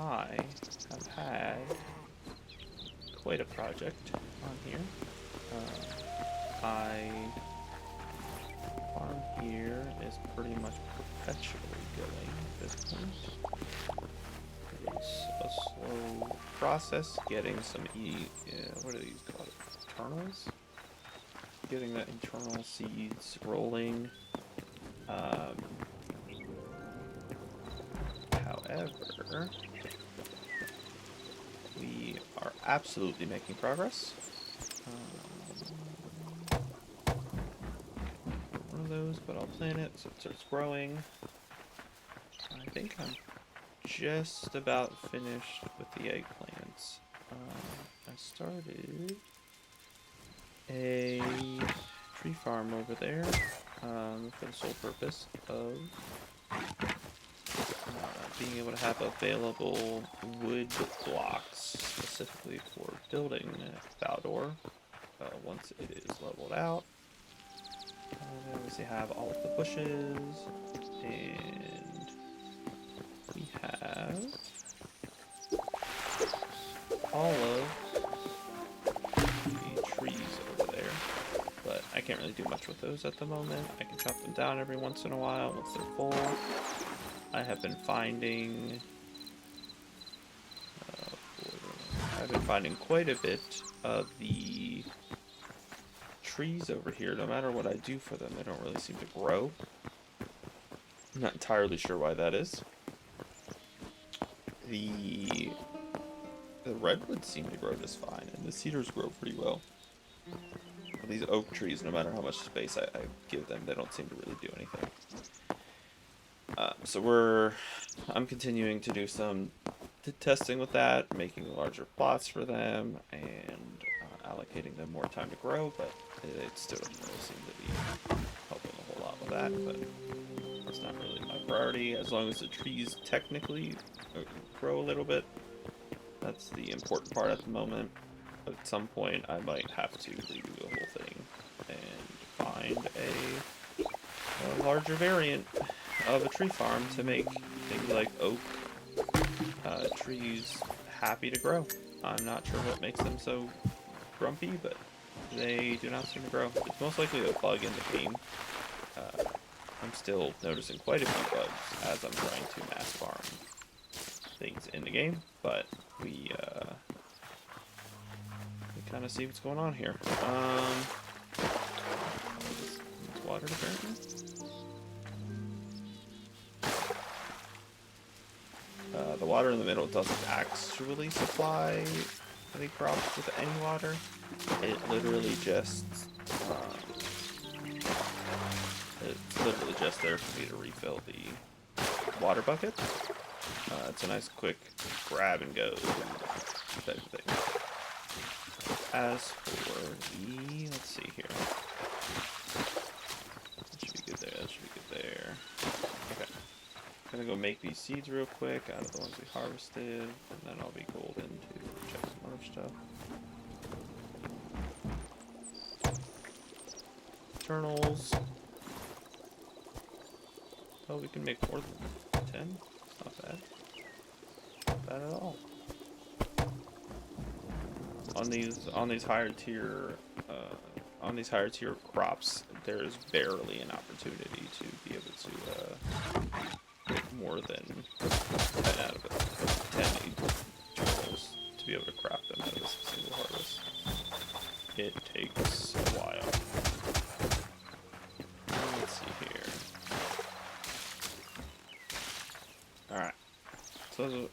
I have had quite a project on here. My farm here is pretty much perpetually going at this point. It is a slow process getting some what are these called? Internals? Getting the internal seeds rolling. However, we are absolutely making progress. One of those, but I'll plant it so it starts growing. I think I'm just about finished with the eggplants. I started a tree farm over there for the sole purpose of being able to have available wood blocks specifically for building Faldor once it is leveled out. We obviously have all of the bushes, and we have all of the trees over there, but I can't really do much with those at the moment. I can chop them down every once in a while once they're full. I have been finding quite a bit of the trees over here. No matter what I do for them, they don't really seem to grow. I'm not entirely sure why that is. The redwoods seem to grow just fine, and the cedars grow pretty well. These oak trees, no matter how much space I give them, they don't seem to really do anything. So I'm continuing to do some testing with that, making larger plots for them, and allocating them more time to grow, but it still doesn't really seem to be helping a whole lot with that, but it's not really my priority. As long as the trees technically grow a little bit, that's the important part at the moment. But at some point, I might have to redo the whole thing and find a larger variant of a tree farm to make things like oak trees happy to grow. I'm not sure what makes them so grumpy, but they do not seem to grow. It's most likely a bug in the game. I'm still noticing quite a few bugs as I'm trying to mass farm things in the game, but we kind of see what's going on here. It's watered apparently. The water in the middle doesn't actually supply the crops with any water. It literally just it's literally just there for me to refill the water bucket. It's a nice quick grab and go type of thing. As for the, let's see here. That should be good there, that should be good there. Okay. I'm gonna go make these seeds real quick out of the ones we harvested, and then I'll be golden to check some other stuff. Internals. Oh, we can make more than 10. It's not bad. Not bad at all. On these higher tier crops, there is barely an opportunity to be able to get more than 10 out of it. 10 internals to be able to craft them out of a single harvest. It takes a while. Let's see here. Alright. So, there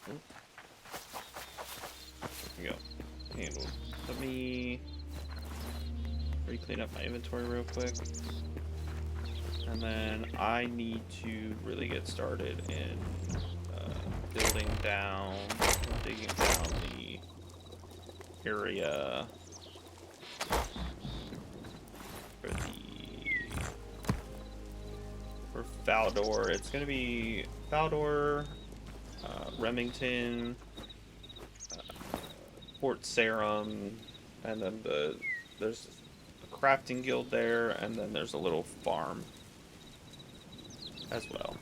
we go. Handled. Let me re-clean up my inventory real quick. And then I need to really get started in digging down the area for Faldor. It's going to be Faldor, Remington, Port Sarum, and then there's a crafting guild there, and then there's a little farm as well.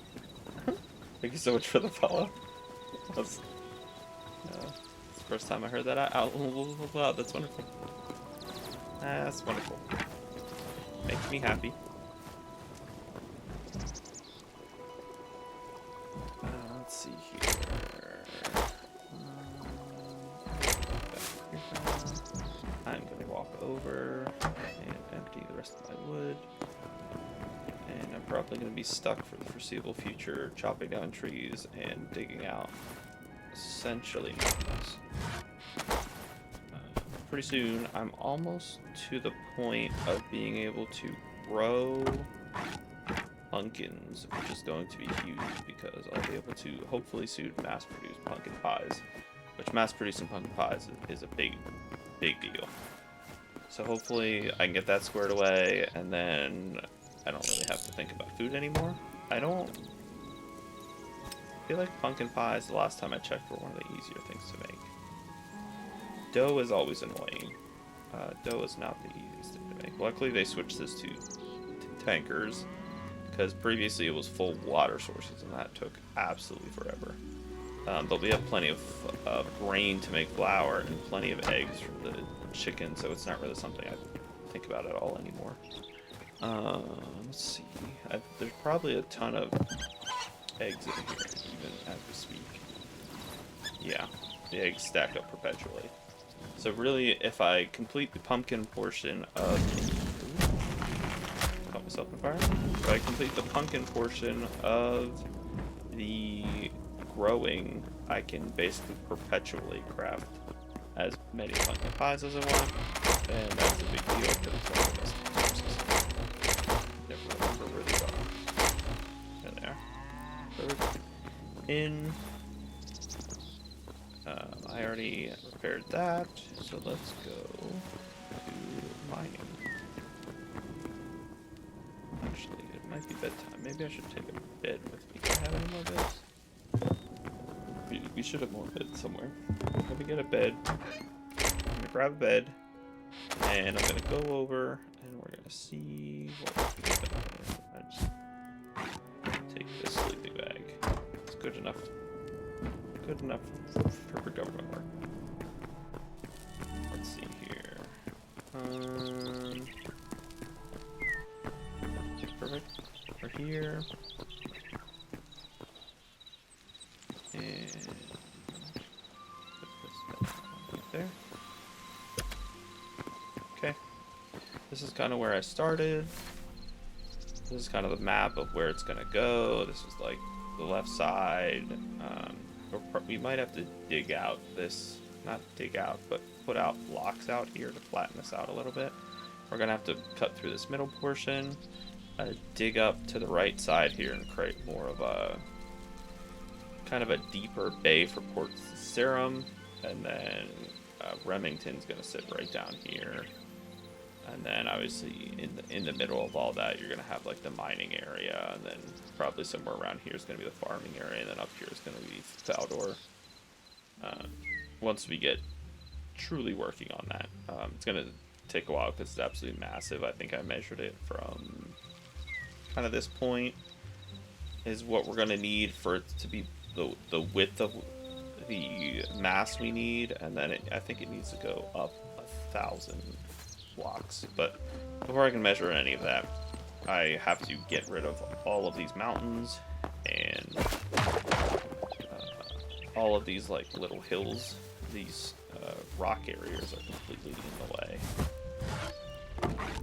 Thank you so much for the follow. It's the first time I heard that out loud. That's wonderful. That's wonderful. Makes me happy. Let's see here. I'm gonna walk over and empty the rest of my wood. And I'm probably gonna be stuck for the foreseeable future, chopping down trees and digging out essentially mountains. Pretty soon, I'm almost to the point of being able to grow pumpkins, which is going to be huge because I'll be able to hopefully soon mass produce pumpkin pies, which mass producing pumpkin pies is a big deal. So hopefully I can get that squared away, and then I don't really have to think about food anymore. I feel like pumpkin pies, the last time I checked, were one of the easier things to make. Dough is always annoying. Dough is not the easiest thing to make. Luckily they switched this to tankers, because previously it was full water sources and that took absolutely forever. But we have plenty of grain to make flour and plenty of eggs from the chicken, so it's not really something I think about at all anymore. Let's see. There's probably a ton of eggs in here, even as we speak. Yeah, the eggs stack up perpetually. So really, if I complete the pumpkin portion of... Caught myself on fire. If I complete the pumpkin portion of the growing, I can basically perpetually craft as many pumpkin pies as I want, and that's a big deal because it's one of the best resources. Never remember where these are. There they are. Perfect. In... I already repaired that, so let's go to mining. Actually, it might be bedtime. Maybe I should take a bed with me. Do I have any more beds? We should have more beds somewhere. Let me get a bed. I'm gonna grab a bed, and I'm gonna go over, and we're gonna see what we can get done. I just take this sleeping bag. It's good enough. Good enough for government work. Let's see here. Perfect. We're here. And put this right there. Okay. This is kind of where I started. This is kind of the map of where it's gonna go. This is like the left side. We might have to dig out this, not dig out, but put out blocks out here to flatten this out a little bit. We're gonna have to cut through this middle portion, dig up to the right side here and create more of a kind of a deeper bay for Port Serum, and then Remington's gonna sit right down here. And then obviously in the middle of all that, you're gonna have like the mining area, and then probably somewhere around here is gonna be the farming area, and then up here is gonna be Faldor. Once we get truly working on that, it's gonna take a while because it's absolutely massive. I think I measured it from kind of this point is what we're gonna need for it to be the width of the mass we need, and then I think it needs to go up 1,000 blocks. But before I can measure any of that, I have to get rid of all of these mountains and all of these like little hills. These rock areas are completely in the way,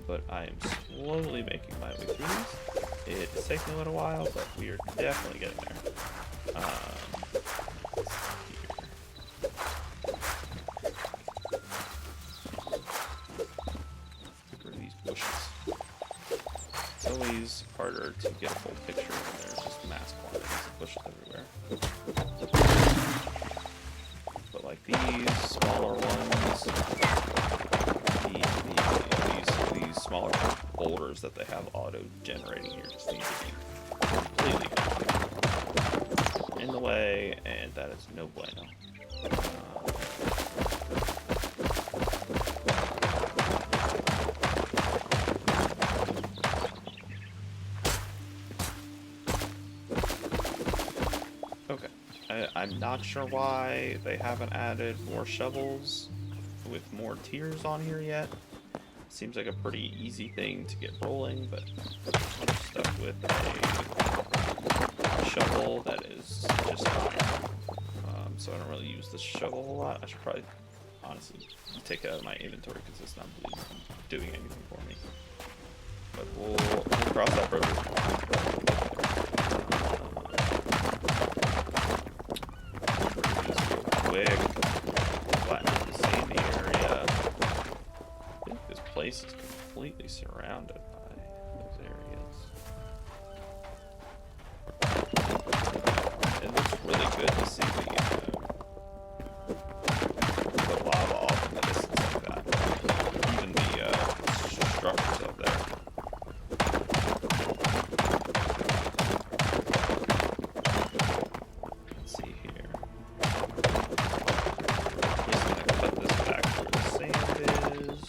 but I am slowly making my way through these. It's taking a little while, but we are definitely getting there. It's always harder to get a full picture when there's just mass quantities of bushes everywhere. But like these smaller ones, these smaller boulders that they have auto-generating here just need to be completely in the way, and that is no bueno. I'm not sure why they haven't added more shovels with more tiers on here yet. Seems like a pretty easy thing to get rolling, but I'm stuck with a shovel that is just iron. So I don't really use the shovel a lot. I should probably, honestly, take it out of my inventory because it's not really doing anything for me. But we'll cross that road. Quick. Flatten out the sandy area. I think this place is completely surrounded by those areas. It looks really good to see the lava off in the distance like that. Even the structures up there. Let's see here. Just gonna cut this back where the sand is.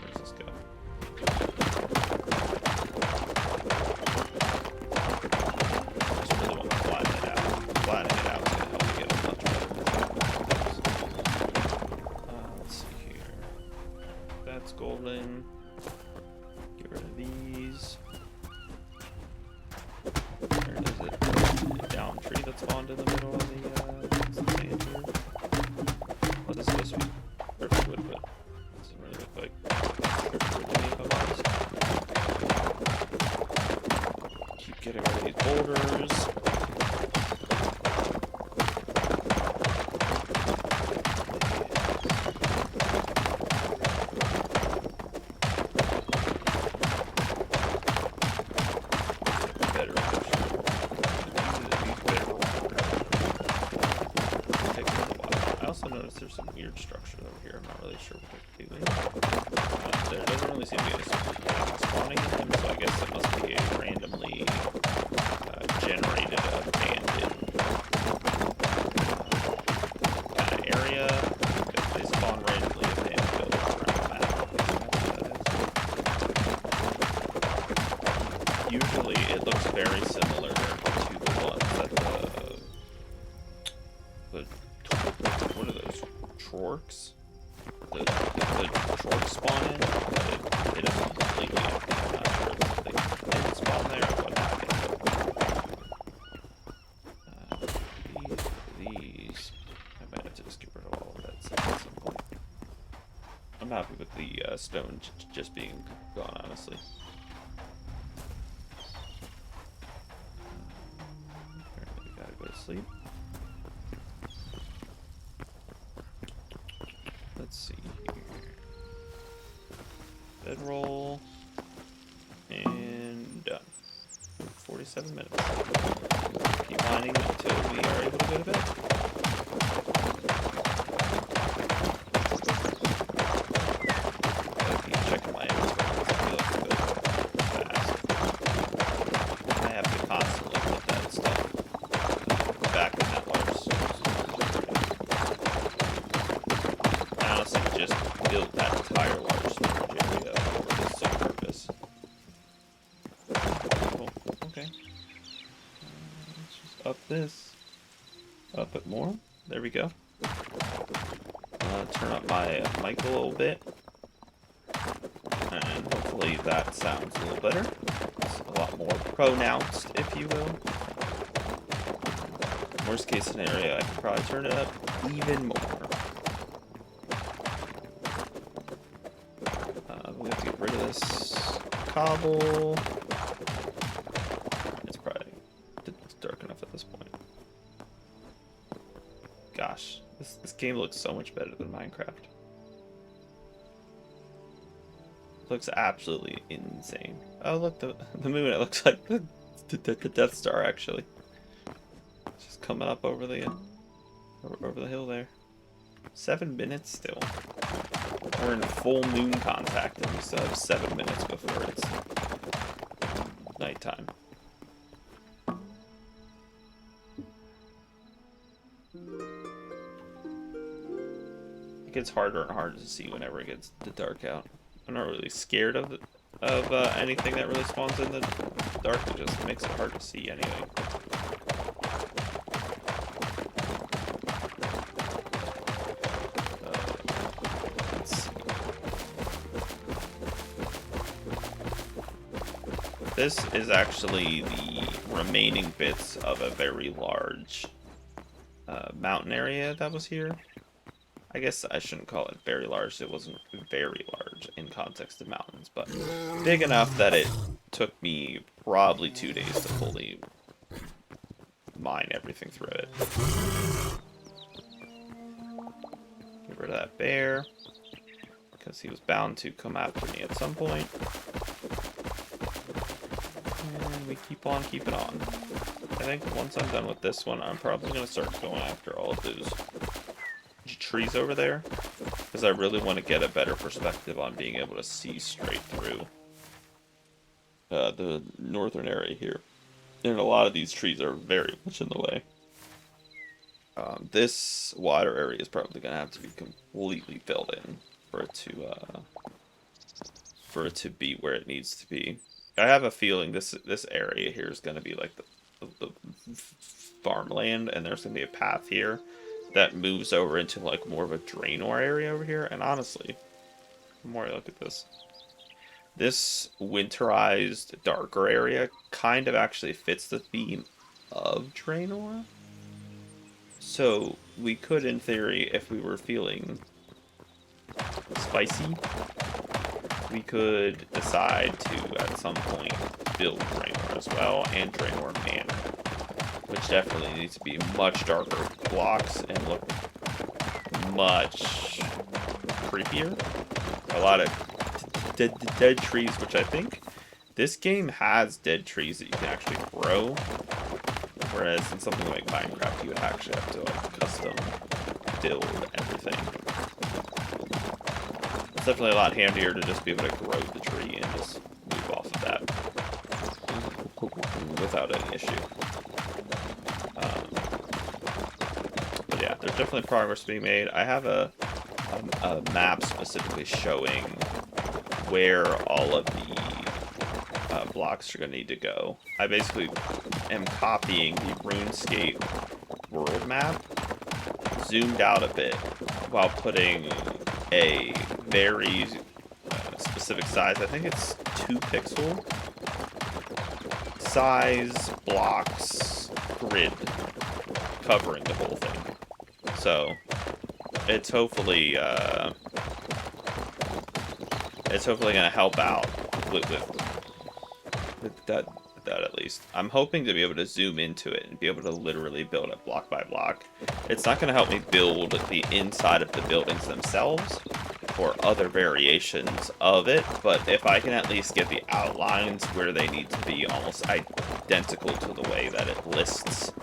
Where's this go? Just really want to flatten it out. Flattening it out is gonna help me get a much better let's see here. That's golden. Get rid of these. Where is it? A down tree that spawned in the middle of the sand here. Well, this is supposed to be perfect wood, but it doesn't really look like perfect wood to me, if I'm honest. Keep getting rid of these boulders. There's some weird structure over here. I'm not really sure what they're doing. There doesn't really seem to be any spawning in them, so I guess it must be a randomly generated abandoned kind of area. Because they spawn randomly abandoned buildings around the map. Usually it looks very similar to the ones that what are those? Trorks? The trorks spawn in, but it isn't completely empty. I'm not sure if they didn't spawn there or what happened. These. I might have to just get rid of all of that stuff at some point. I'm happy with the stone just being gone, honestly. Apparently we gotta go to sleep. Let's see here. Bedroll. And done. 47 minutes. Keep mining until we are able to go to bed. Gotta keep checking my inventory. I feel like it goes fast. I have to constantly put that stuff back in that large source. Honestly, just built that entire large storage area for this sole purpose. Cool. Okay. Let's just up this. Up it more. There we go. Turn up my mic a little bit. And hopefully that sounds a little better. It's a lot more pronounced, if you will. Worst case scenario, I could probably turn it up even more. We have to get rid of this cobble. It's probably dark enough at this point. Gosh, this game looks so much better than Minecraft. Looks absolutely insane. Oh look, the moon. It looks like the Death Star actually. It's just coming up over the hill there. 7 minutes still. We're in full moon contact and we still have 7 minutes before it's nighttime. It gets harder and harder to see whenever it gets dark out. I'm not really scared of of anything that really spawns in the dark. It just makes it hard to see anyway. Let's see. This is actually the remaining bits of a very large mountain area that was here. I guess I shouldn't call it very large. It wasn't very large in context of mountains, but big enough that it took me probably 2 days to fully mine everything through it. Get rid of that bear, because he was bound to come after me at some point. And we keep on keeping on. I think once I'm done with this one, I'm probably going to start going after all of those trees over there, because I really want to get a better perspective on being able to see straight through the northern area here. And a lot of these trees are very much in the way. This water area is probably going to have to be completely filled in for it to be where it needs to be. I have a feeling this area here is going to be like the farmland, and there's going to be a path here that moves over into like more of a Draenor area over here. And honestly, the more I look at this winterized darker area kind of actually fits the theme of Draenor. So we could, in theory, if we were feeling spicy, we could decide to at some point build Draenor as well, and Draenor Manor, which definitely needs to be much darker blocks and look much creepier. A lot of dead trees, which I think this game has dead trees that you can actually grow, whereas in something like Minecraft you would actually have to like custom build everything. It's definitely a lot handier to just be able to grow the tree and just move off of that without any issue. But yeah, there's definitely progress being made. I have a map specifically showing where all of the blocks are going to need to go. I basically am copying the RuneScape world map, zoomed out a bit, while putting a very specific size, I think it's 2 pixel size blocks grid covering the whole thing. So it's hopefully going to help out with that at least. I'm hoping to be able to zoom into it and be able to literally build it block by block. It's not going to help me build the inside of the buildings themselves or other variations of it, but if I can at least get the outlines where they need to be almost identical to the way that it lists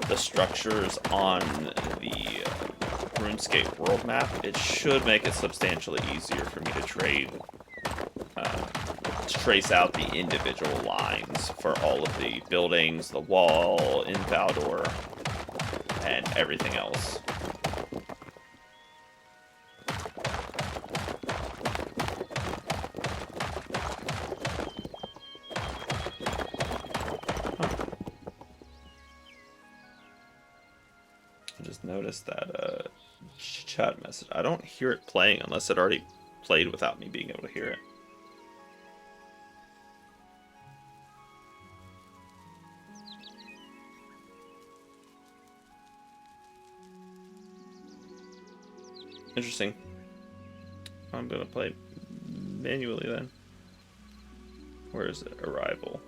the structures on the RuneScape world map, it should make it substantially easier for me to trace out the individual lines for all of the buildings, the wall in Faldor, and everything else. I just noticed that chat message. I don't hear it playing unless it already played without me being able to hear it. Interesting. I'm gonna play it manually then. Where is it? Arrival.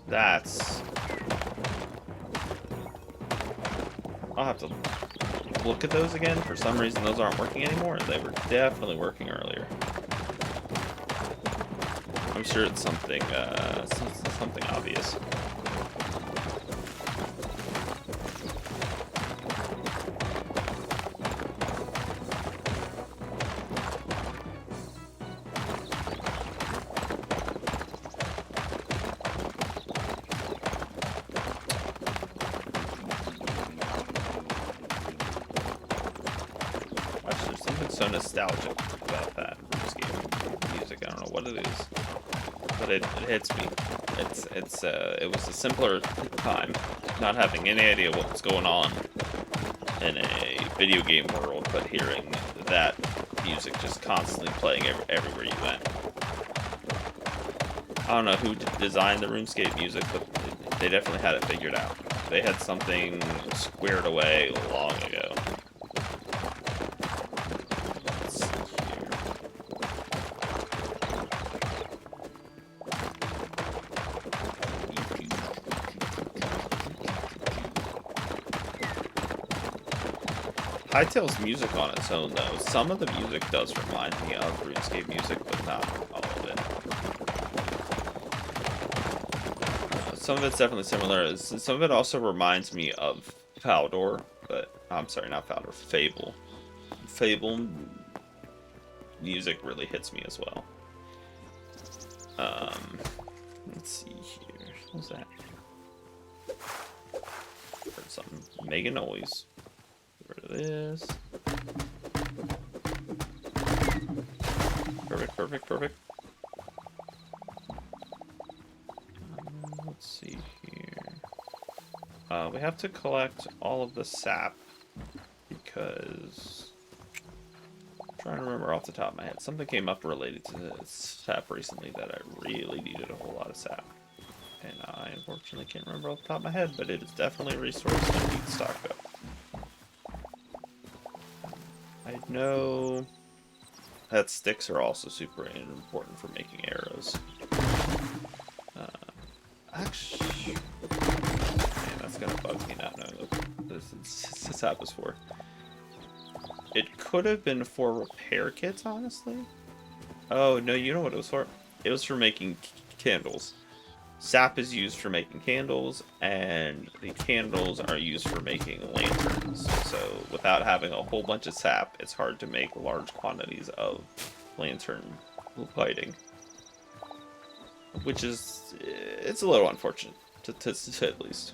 That's... I'll have to look at those again. For some reason those aren't working anymore. They were definitely working earlier. I'm sure it's something something obvious. So nostalgic about that RuneScape. music. I don't know what it is, but it hits me. It was a simpler time, not having any idea what was going on in a video game world, but hearing that music just constantly playing everywhere you went. I don't know who designed the RuneScape music, but they definitely had it figured out. They had something squared away long ago. Let's see here. Hytale's music on its own, though. Some of the music does remind me of RuneScape music, but not all of it. Some of it's definitely similar. Some of it also reminds me of Faldor, but I'm sorry, not Faldor, Fable. Fable music really hits me as well. Let's see here. What was that? Heard something. Make a noise. Get rid of this. Perfect, perfect, perfect. Let's see here. We have to collect all of the sap because I'm trying to remember off the top of my head. Something came up related to the sap recently that I really needed a whole lot of sap. And I unfortunately can't remember off the top of my head, but it is definitely a resource that needs stocked up. I know that sticks are also super important for making arrows. Actually, man, that's gonna bug me not knowing what this app is for. It could have been for repair kits, honestly. Oh, no, you know what it was for? It was for making candles. Sap is used for making candles, and the candles are used for making lanterns. So without having a whole bunch of sap, it's hard to make large quantities of lantern lighting. Which is, it's a little unfortunate, to say at least.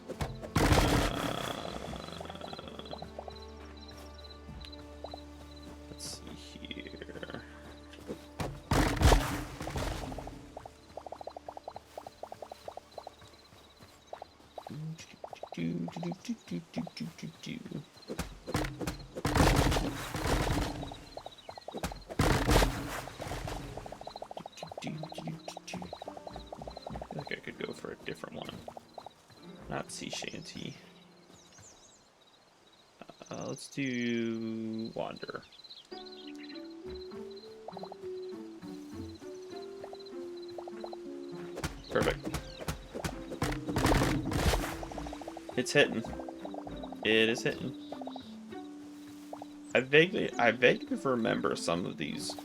Let's see here. I think I could go for a different one. Not sea shanty. Let's do wander. Perfect. It's hitting. It is hitting. I vaguely remember some of these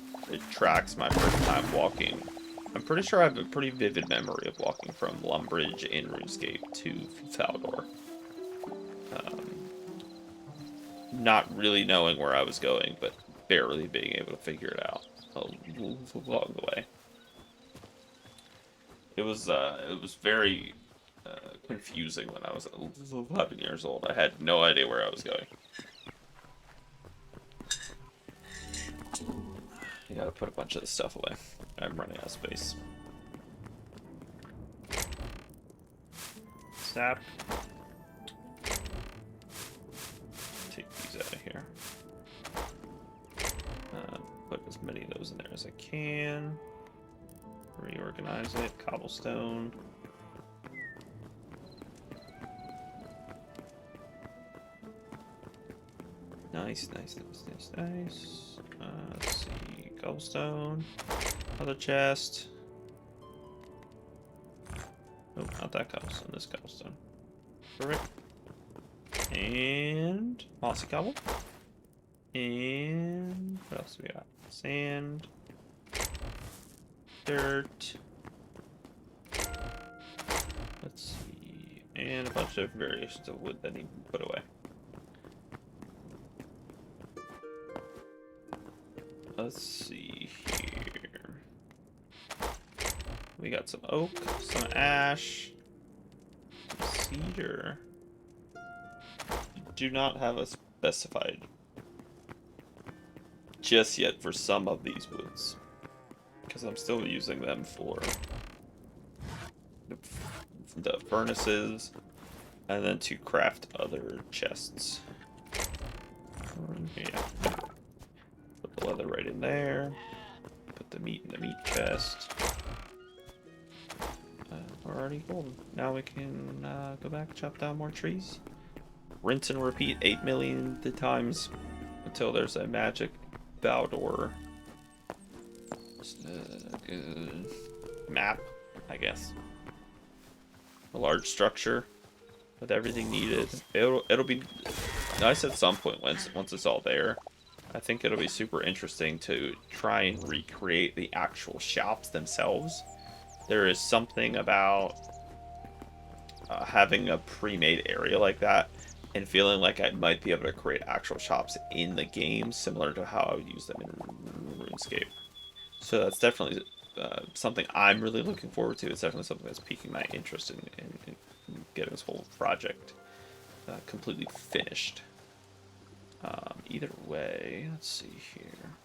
tracks my first time walking. I'm pretty sure I have a pretty vivid memory of walking from Lumbridge in RuneScape to Faldor. Not really knowing where I was going, but barely being able to figure it out along the way. It was very confusing when I was 11 years old. I had no idea where I was going. I gotta put a bunch of this stuff away. I'm running out of space. Sap. Take these out of here. Put as many of those in there as I can. Reorganize it. Cobblestone. Nice, nice, nice, nice, nice. Let's see. Cobblestone. Another chest. Oh, not that cobblestone. This cobblestone. Perfect. And mossy cobble. And what else do we got? Sand. Dirt. Let's see. And a bunch of variations of wood that need to be put away. Let's see here. We got some oak, some ash, some cedar. You do not have a specified just yet for some of these woods. because I'm still using them for the furnaces, and then to craft other chests. Yeah. Put the leather right in there. Put the meat in the meat chest. We're already golden. Now we can go back, chop down more trees. Rinse and repeat 8 million times until there's a magic Faldor map, I guess. A large structure with everything needed. It'll be nice at some point once it's all there. I think it'll be super interesting to try and recreate the actual shops themselves. There is something about having a pre-made area like that and feeling like I might be able to create actual shops in the game, similar to how I would use them in RuneScape. So that's definitely something I'm really looking forward to. It's definitely something that's piquing my interest in getting this whole project completely finished. Either way, let's see here.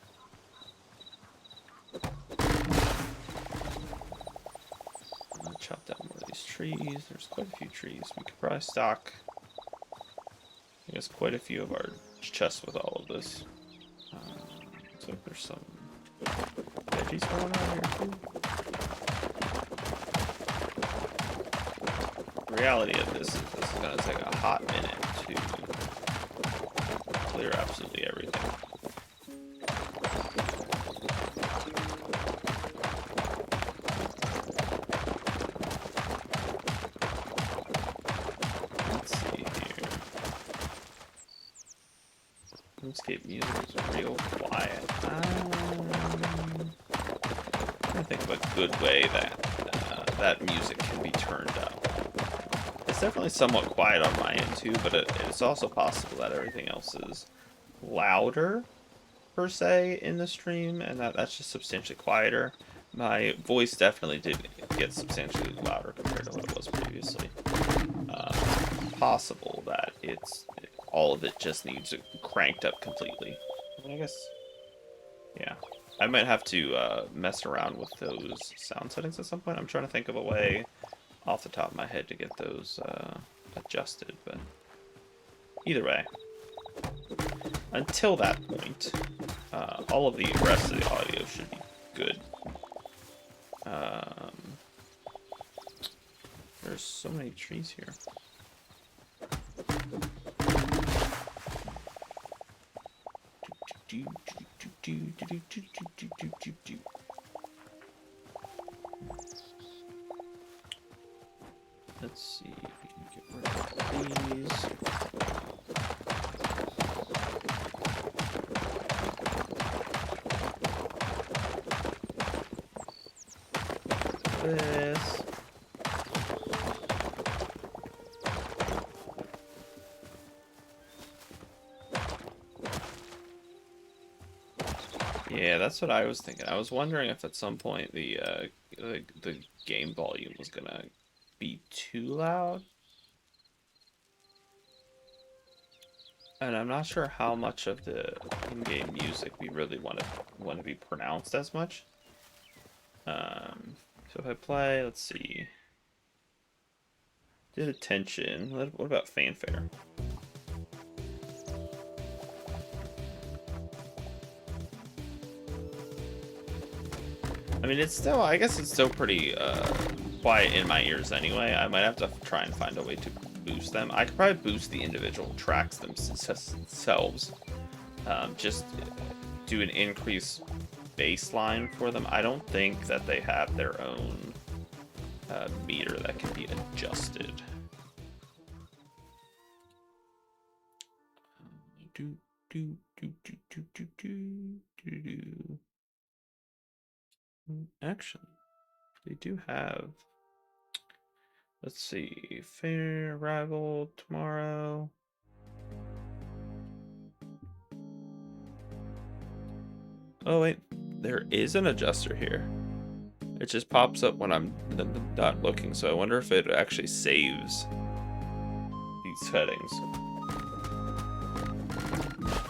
I'm gonna chop down more of these trees. There's quite a few trees. We could probably stock, I guess, quite a few of our chests with all of this. So if there's some veggies going on here too. The reality of this is going to take a hot minute to clear absolutely everything. Let's see here. RuneScape music is real quiet. I think of a good way that that music can be turned up. It's definitely somewhat quiet on my end too, but it's also possible that everything else is louder, per se, in the stream, and that's just substantially quieter. My voice definitely did get substantially louder compared to what it was previously. Possible that all of it just needs it cranked up completely. I mean, I guess, yeah. I might have to mess around with those sound settings at some point. I'm trying to think of a way off the top of my head to get those adjusted, but either way, until that point, all of the rest of the audio should be good. There's so many trees here. Let's see if we can get rid of these. This. Yeah, that's what I was thinking. I was wondering if at some point the game volume was gonna be too loud. And I'm not sure how much of the in-game music we really want to be pronounced as much. So if I play, let's see. Did attention. What about fanfare? I mean, it's still, I guess it's still pretty quiet in my ears anyway. I might have to try and find a way to boost them. I could probably boost the individual tracks themselves. Just do an increased baseline for them. I don't think that they have their own meter that can be adjusted. Actually, they do have, let's see, fair arrival tomorrow. Oh wait, there is an adjuster here. It just pops up when I'm not looking, so I wonder if it actually saves these settings.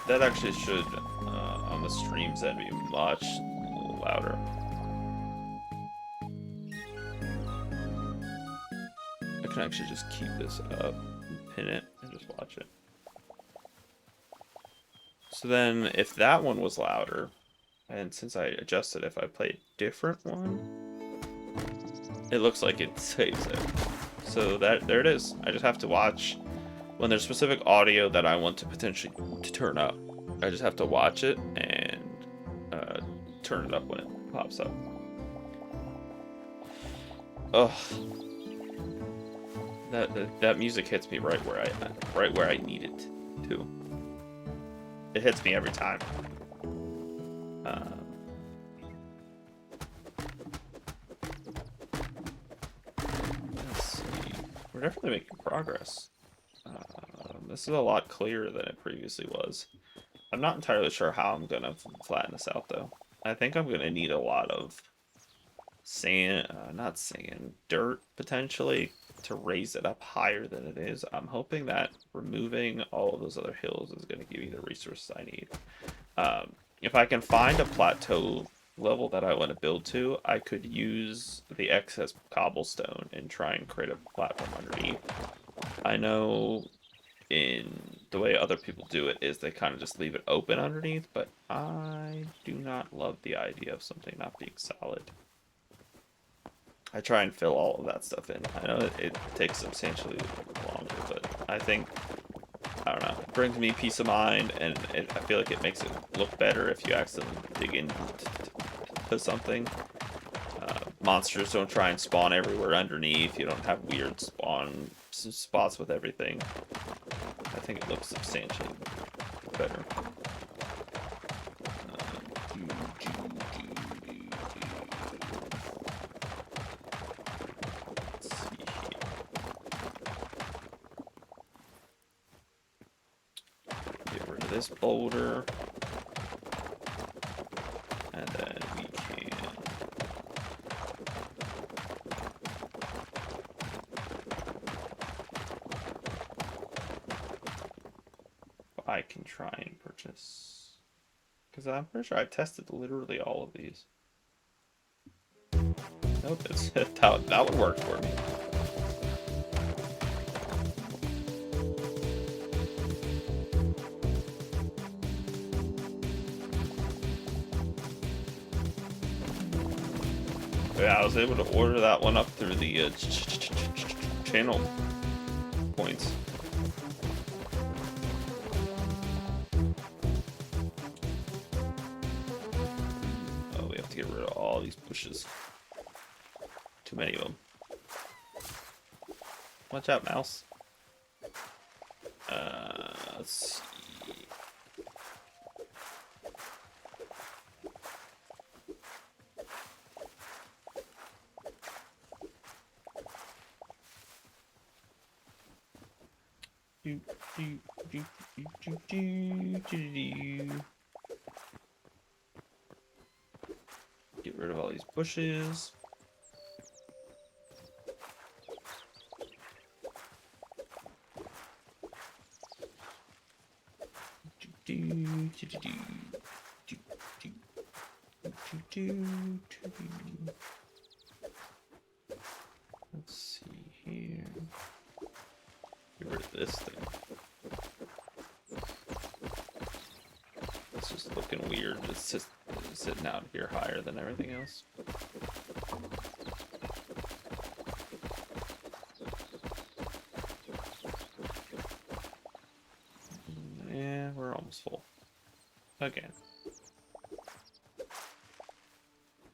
That actually should, on the streams, that'd be much louder. can actually just keep this up, pin it, and just watch it. So then, if that one was louder, and since I adjusted, if I play a different one, it looks like it saves it. So there it is. I just have to watch when there's specific audio that I want to potentially turn up. I just have to watch it and turn it up when it pops up. Ugh. That music hits me right where I need it to. It hits me every time. Let's see. We're definitely making progress. This is a lot clearer than it previously was. I'm not entirely sure how I'm gonna flatten this out though. I think I'm gonna need a lot of sand, not sand, dirt potentially to raise it up higher than it is. I'm hoping that removing all of those other hills is gonna give me the resources I need. If I can find a plateau level that I want to build to, I could use the excess cobblestone and try and create a platform underneath. I know in the way other people do it is they kind of just leave it open underneath, but I do not love the idea of something not being solid. I try and fill all of that stuff in. I know it takes substantially longer, but I think, I don't know, it brings me peace of mind, and I feel like it makes it look better if you accidentally dig into something. Monsters don't try and spawn everywhere underneath. You don't have weird spawn spots with everything. I think it looks substantially better. Let's see here. Get rid of this boulder. And then we can... I can try and purchase, because I'm pretty sure I tested literally all of these. Nope, that would work for me. Yeah, I was able to order that one up through the channel points. Get rid of all these bushes. Too many of them. Watch out, mouse. Let's see. Get rid of all these bushes. Let's see here. Get rid of this thing. It's just looking weird. It's just sitting out here higher than everything else. Yeah, we're almost full. Again.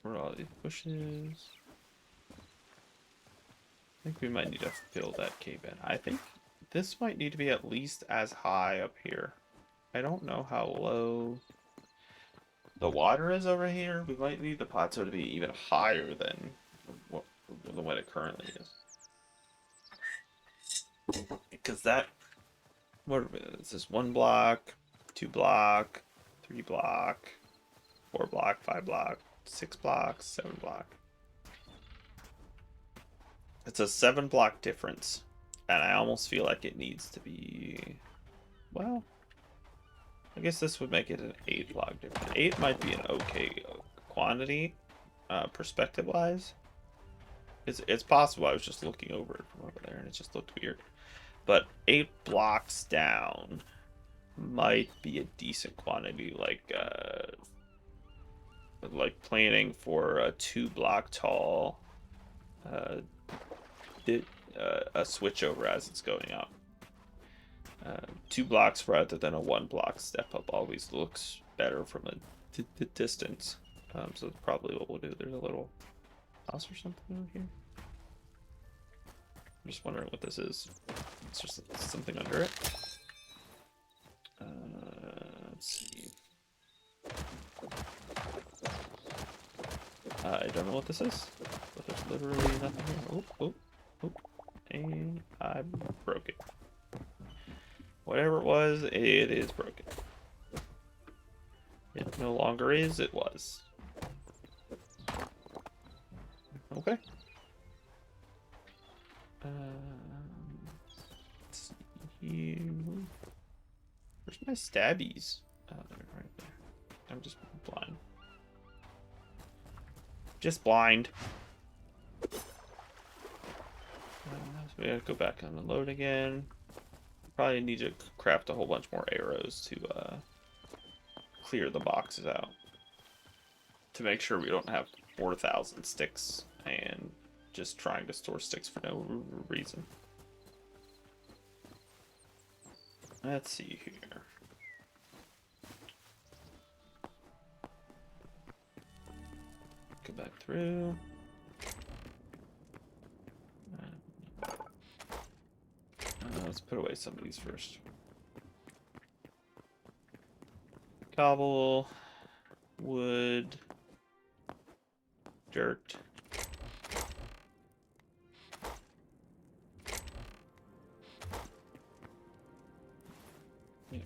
Where are all these bushes? I think we might need to fill that cave in. I think this might need to be at least as high up here. I don't know how low the water is over here. We might need the plateau to be even higher than what it currently is. Because that, what is this? 1 block, 2 block, 3 block, 4 block, 5 block, 6 blocks, 7 block. It's a 7 block difference, and I almost feel like it needs to be, well, I guess this would make it an 8 block difference. 8 might be an okay quantity, perspective-wise. It's possible. I was just looking over it from over there, and it just looked weird. But 8 blocks down might be a decent quantity, like planning for a 2-block tall uh, a switch over as it's going up. 2 blocks rather than a 1-block step up always looks better from a distance. So that's probably what we'll do. There's a little house or something over here. I'm just wondering what this is. It's just something under it. Let's see. I don't know what this is, but there's literally nothing here. Oh, and I broke it. Whatever it was, it is broken. It no longer is, it was. Okay. Let's see here. Where's my stabbies? Oh, they're right there. I'm just blind. Just blind. So we gotta go back on the load again. Probably need to craft a whole bunch more arrows to clear the boxes out. To make sure we don't have 4,000 sticks and just trying to store sticks for no reason. Let's see here. Go back through. Let's put away some of these first. Cobble, wood, dirt. Yeah.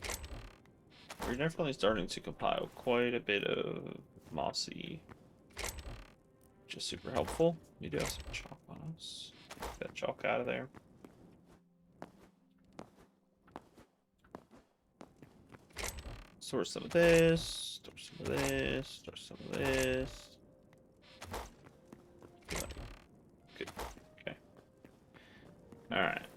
We're definitely starting to compile quite a bit of mossy. Just super helpful. We do have some chalk on us. Get that chalk out of there. Store some of this, store some of this, store some of this. Good. Okay. Alright.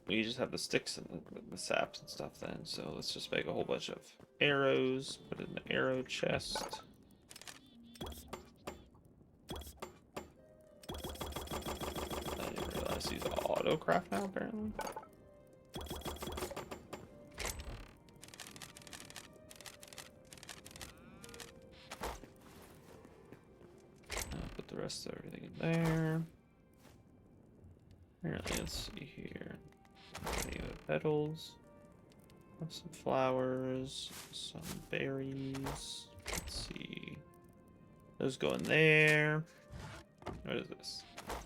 We just have the sticks and the saps and stuff then, so let's just make a whole bunch of arrows, put it in the arrow chest. I didn't realize these auto craft now, apparently. Put the rest of everything in there. Apparently, let's see here. Any of the petals. Have some flowers, some berries. Let's see. Those go in there. What is this?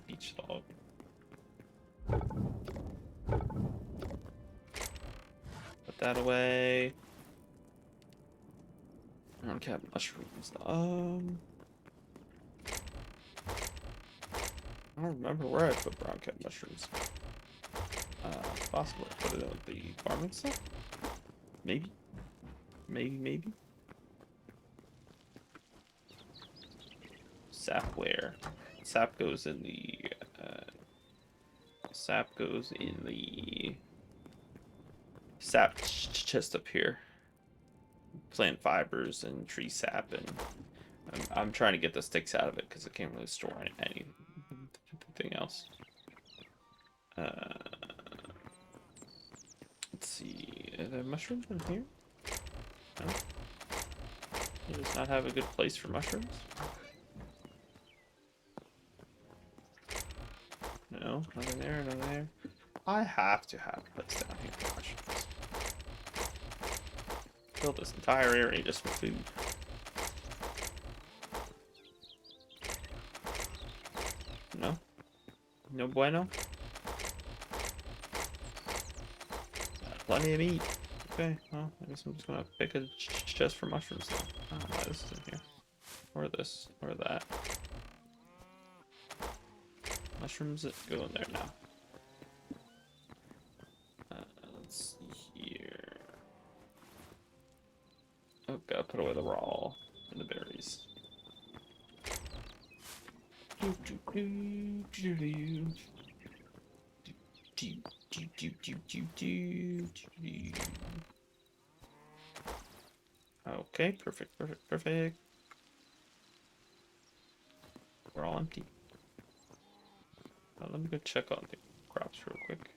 Beach log. Put that away. Uncapped mushrooms. I don't remember where I put brown cat mushrooms. It's possible I put it on the farming stuff? Maybe? Maybe? Sap where? Sap goes in the, sap goes in the sap chest up here. Plant fibers and tree sap, and I'm trying to get the sticks out of it because I can't really store anything else. Let's see. Are there mushrooms in here? No? It does not have a good place for mushrooms? No, nothing there, nothing there. I have to have a place down here for mushrooms. Fill this entire area just with food. No? No bueno? Plenty of meat. Okay, well, I guess I'm just gonna pick a chest for mushrooms now. I don't know why this is in here. Or this, or that. Mushrooms that go in there now. Let's see here. Oh, gotta put away the raw and the berries. Okay, perfect, perfect, perfect. We're all empty. Let me go check on the crops real quick.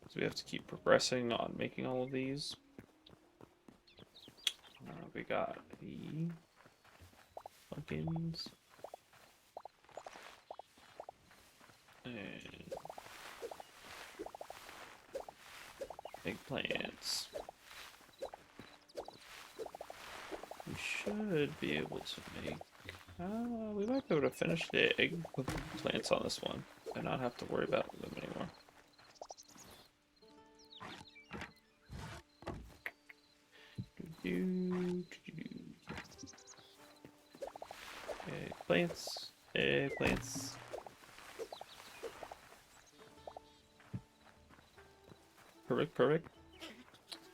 So we have to keep progressing on making all of these. We got the pumpkins and eggplants. We should be able to make. We might be able to finish the eggplants on this one and not have to worry about them anymore. Eggplants, eggplants. Perfect, perfect.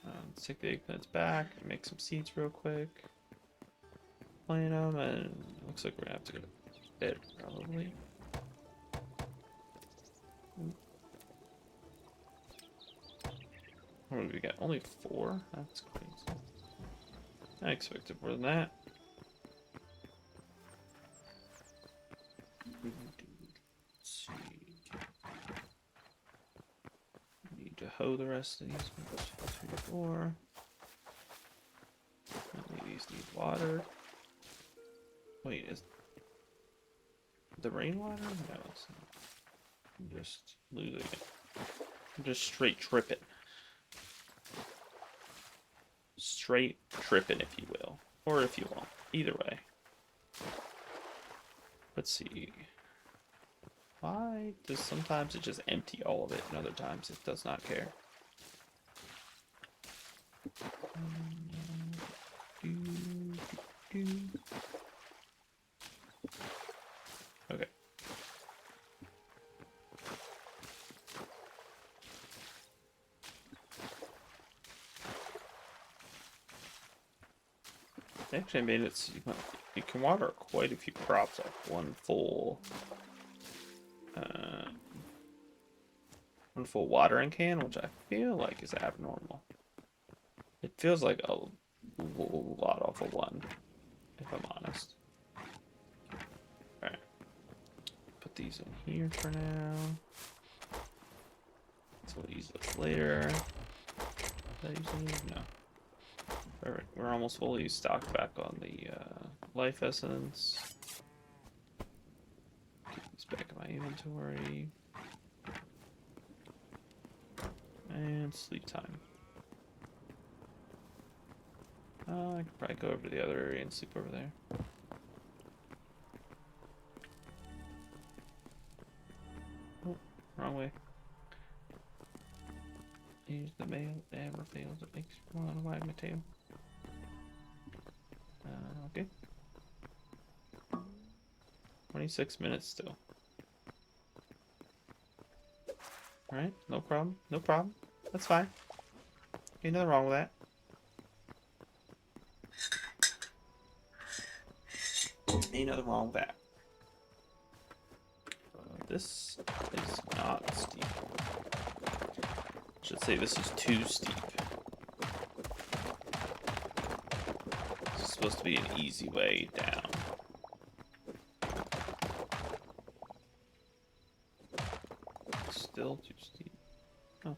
Let's take the eggplants back and make some seeds real quick. Plant them, and it looks like we're gonna have to go to bed probably. What do we got? Only 4? That's crazy. I expected more than that. Let's see. Need to hoe the rest of these. 1, 2, 3, 4. These need water. Wait, is the rainwater? No, it's not. I'm just losing it. I'm just straight tripping. Straight tripping, if you will. Or if you won't. Either way. Let's see. Why does sometimes it just empty all of it and other times it does not care? Okay. They actually made it so you can water quite a few crops off one full watering can, which I feel like is abnormal. It feels like a lot off of one, if I'm honest. Alright. Put these in here for now. So we'll use those later. No. Perfect. We're almost fully stocked back on the life essence. Keep this back in my inventory. And sleep time. I could probably go over to the other area and sleep over there. Oh, wrong way. Use the mail ever fails. It makes me want to wag my tail. Okay. 26 minutes still. Alright, no problem. No problem. That's fine. Ain't nothing wrong with that. Ain't nothing wrong with that. This is not steep. I should say this is too steep. This is supposed to be an easy way down. Still too steep. Oh.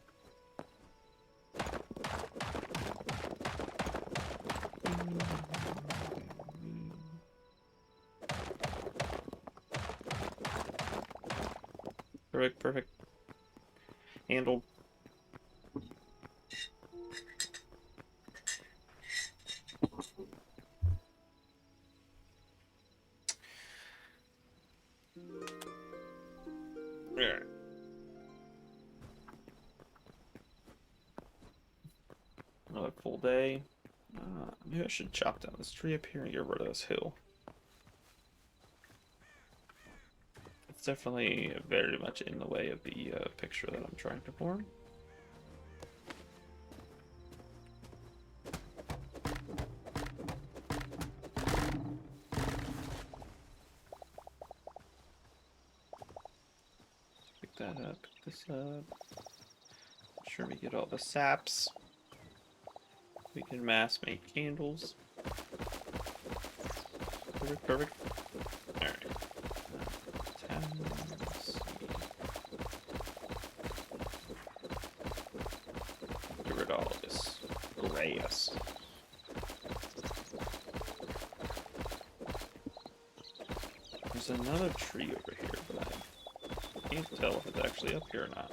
Perfect, perfect. Handled. Alright. Another full day. Maybe I should chop down this tree up here and get rid of this hill. It's definitely very much in the way of the picture that I'm trying to form. Make sure we get all the saps. We can mass make candles. Perfect, perfect. Alright. Get rid of all of this grass. There's another tree over here, but I can't tell if it's actually up here or not.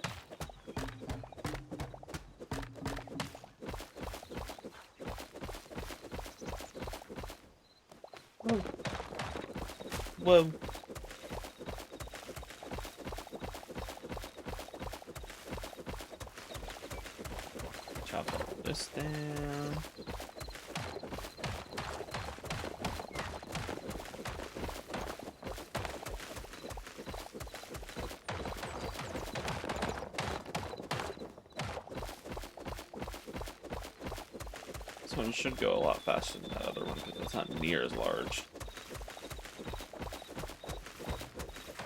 Whoa. Whoa. Chop all this down. This one should go a lot faster than that other one because it's not near as large.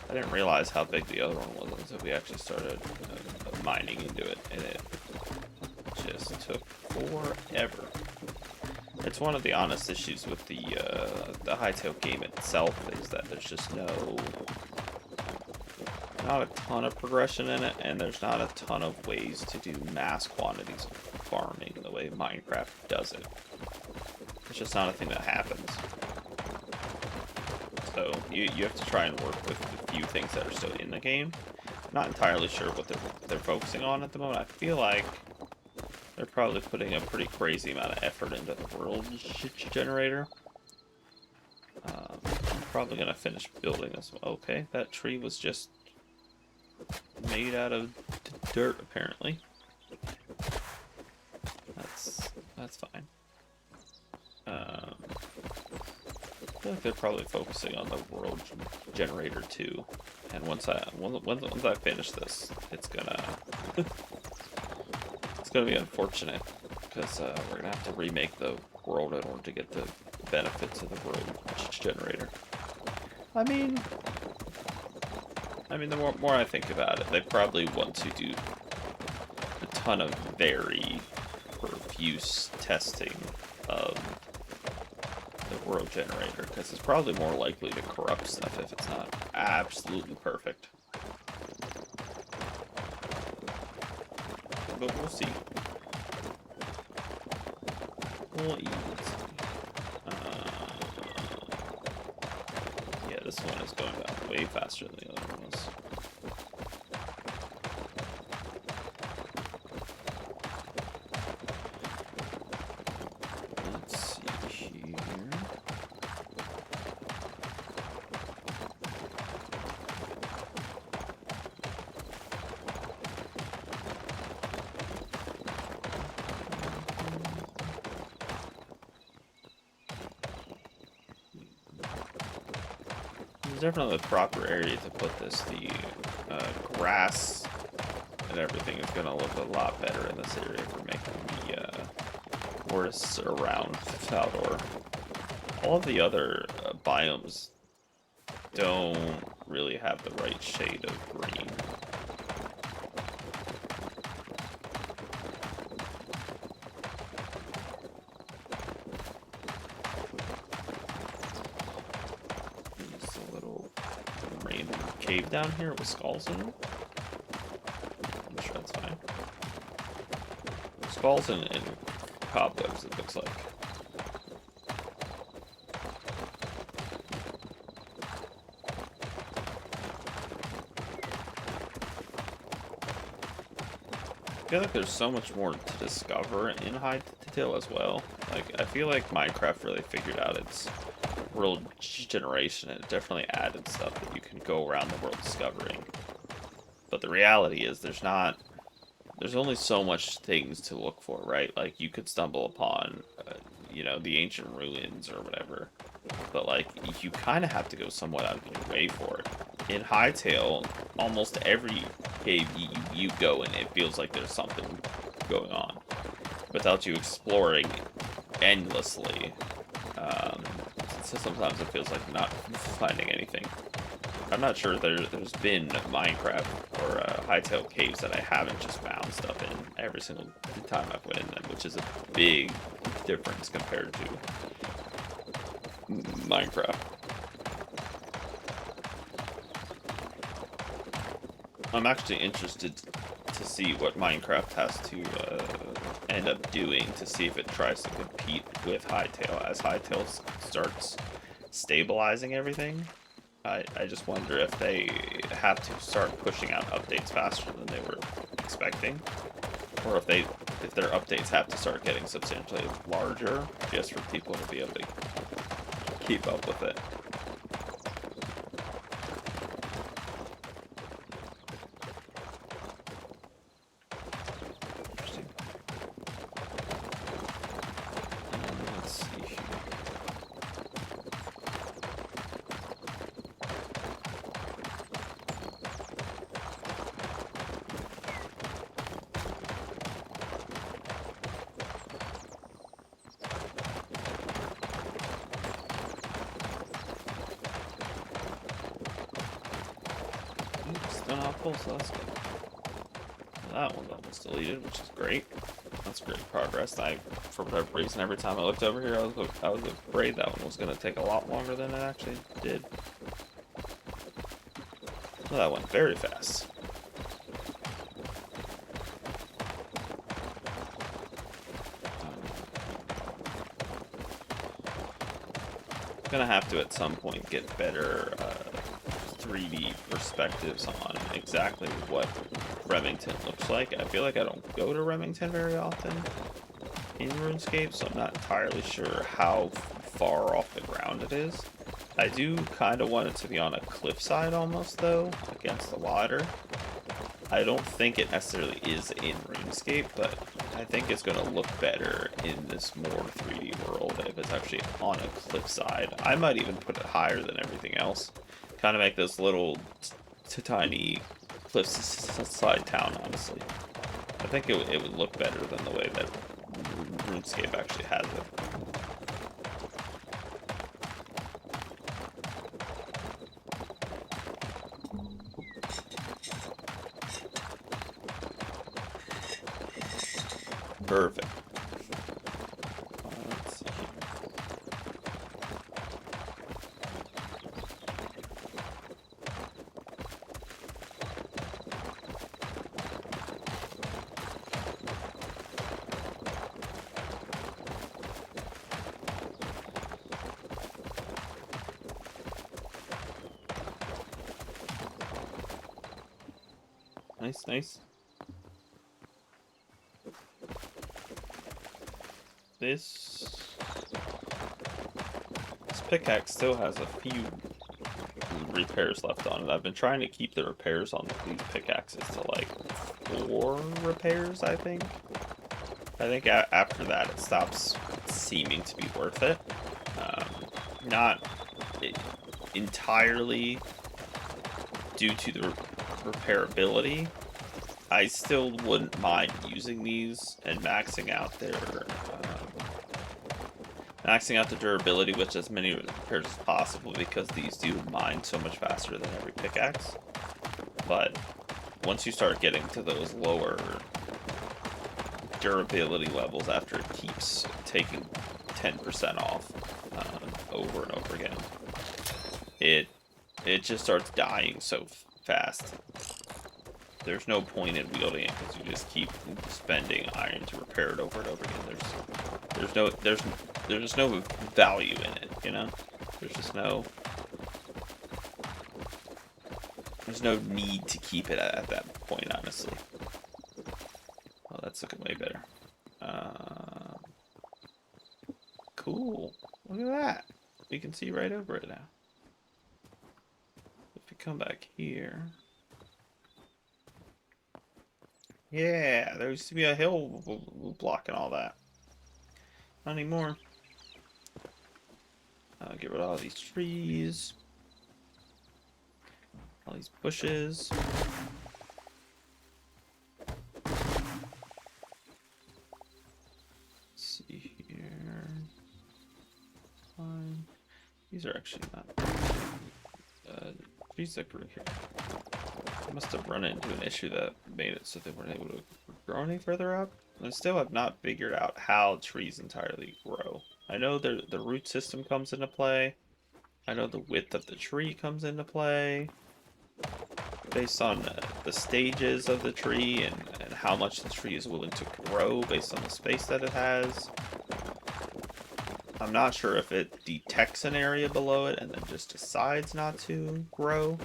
I didn't realize how big the other one was until we actually started mining into it, and it just took forever. It's one of the honest issues with the Hytale game itself is that there's just not a ton of progression in it, and there's not a ton of ways to do mass quantities of farming the way Minecraft does it. It's just not a thing that happens. So you have to try and work with the few things that are still in the game. I'm not entirely sure what they're focusing on at the moment. I feel like they're probably putting a pretty crazy amount of effort into the world generator. I'm probably gonna finish building this one. Okay, that tree was just made out of dirt apparently. That's fine. I feel like they're probably focusing on the world generator too. And once I finish this, it's gonna it's gonna be unfortunate because we're gonna have to remake the world in order to get the benefits of the world generator. I mean, the more I think about it, they probably want to do a ton of very profuse testing of the world generator, because it's probably more likely to corrupt stuff if it's not absolutely perfect. But we'll see. We'll see. Yeah, this one is going down way faster than the other one was. Definitely the proper area to put this. The grass and everything is going to look a lot better in this area for making the forests around Faldor. All of the other biomes don't really have the right shade of green. Cave down here with skulls in it. I'm sure that's fine. Skulls and cobwebs, it looks like. I feel like there's so much more to discover in Hytale as well. Like, I feel like Minecraft really figured out its world generation, and it definitely added stuff that you can go around the world discovering. But the reality is there's only so much things to look for, right? Like, you could stumble upon, you know, the ancient ruins or whatever. But, like, you kind of have to go somewhat out of your way for it. In Hytale, almost every cave you go in, it feels like there's something going on. Without you exploring endlessly. So sometimes it feels like not finding anything. I'm not sure there's been Minecraft or Hytale caves that I haven't just found stuff in every single time I've went in them, which is a big difference compared to Minecraft. I'm actually interested to see what Minecraft has to end up doing to see if it tries to compete with Hytale as Hytale starts stabilizing everything. I just wonder if they have to start pushing out updates faster than they were expecting, or if their updates have to start getting substantially larger just for people to be able to keep up with it. Interesting. Let's see here. Still not full, so that's good. That one's almost deleted, which is great. That's great progress. For whatever reason, every time I looked over here, I was afraid that one was going to take a lot longer than it actually did. Well, that went very fast. Gonna have to at some point get better 3D perspectives on exactly what Remington looks like. I feel like I don't go to Remington very often in RuneScape, so I'm not entirely sure how far off the ground it is. I do kind of want it to be on a cliffside almost, though, against the water. I don't think it necessarily is in RuneScape, but I think it's going to look better in this more 3D world if it's actually on a cliffside. I might even put it higher than everything else. Kind of make this little tiny cliffside town, honestly. I think it would look better than the way that RuneScape actually has it. Perfect. Let's see here. Nice, nice. This pickaxe still has a few repairs left on it. I've been trying to keep the repairs on these pickaxes to like 4 repairs, I think. I think after that it stops seeming to be worth it. Not entirely due to the repairability. I still wouldn't mind using these and maxing out the durability with as many repairs as possible, because these do mine so much faster than every pickaxe. But once you start getting to those lower durability levels, after it keeps taking 10% off over and over again, it just starts dying so fast. There's no point in wielding it because you just keep spending iron to repair it over and over again. There's just no value in it, you know? There's no need to keep it at that point, honestly. Oh, that's looking way better. Cool. Look at that. We can see right over it now. If we come back here. Yeah, there used to be a hill blocking all that. Not anymore. Get rid of all these trees. All these bushes. Let's see here. Fine. These are actually not trees that grew here. I must have run into an issue that made it so they weren't able to grow any further up. I still have not figured out how trees entirely grow. I know the root system comes into play. I know the width of the tree comes into play. Based on the stages of the tree and how much the tree is willing to grow based on the space that it has. I'm not sure if it detects an area below it and then just decides not to grow.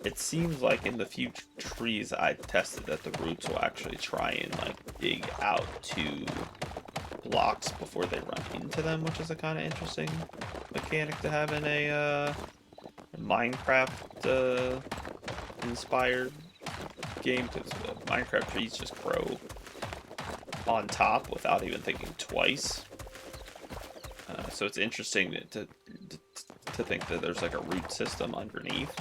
It seems like in the few trees I tested that the roots will actually try and like dig out to blocks before they run into them, which is a kind of interesting mechanic to have in a Minecraft inspired game, because Minecraft trees just grow on top without even thinking twice. So it's interesting to think that there's like a root system underneath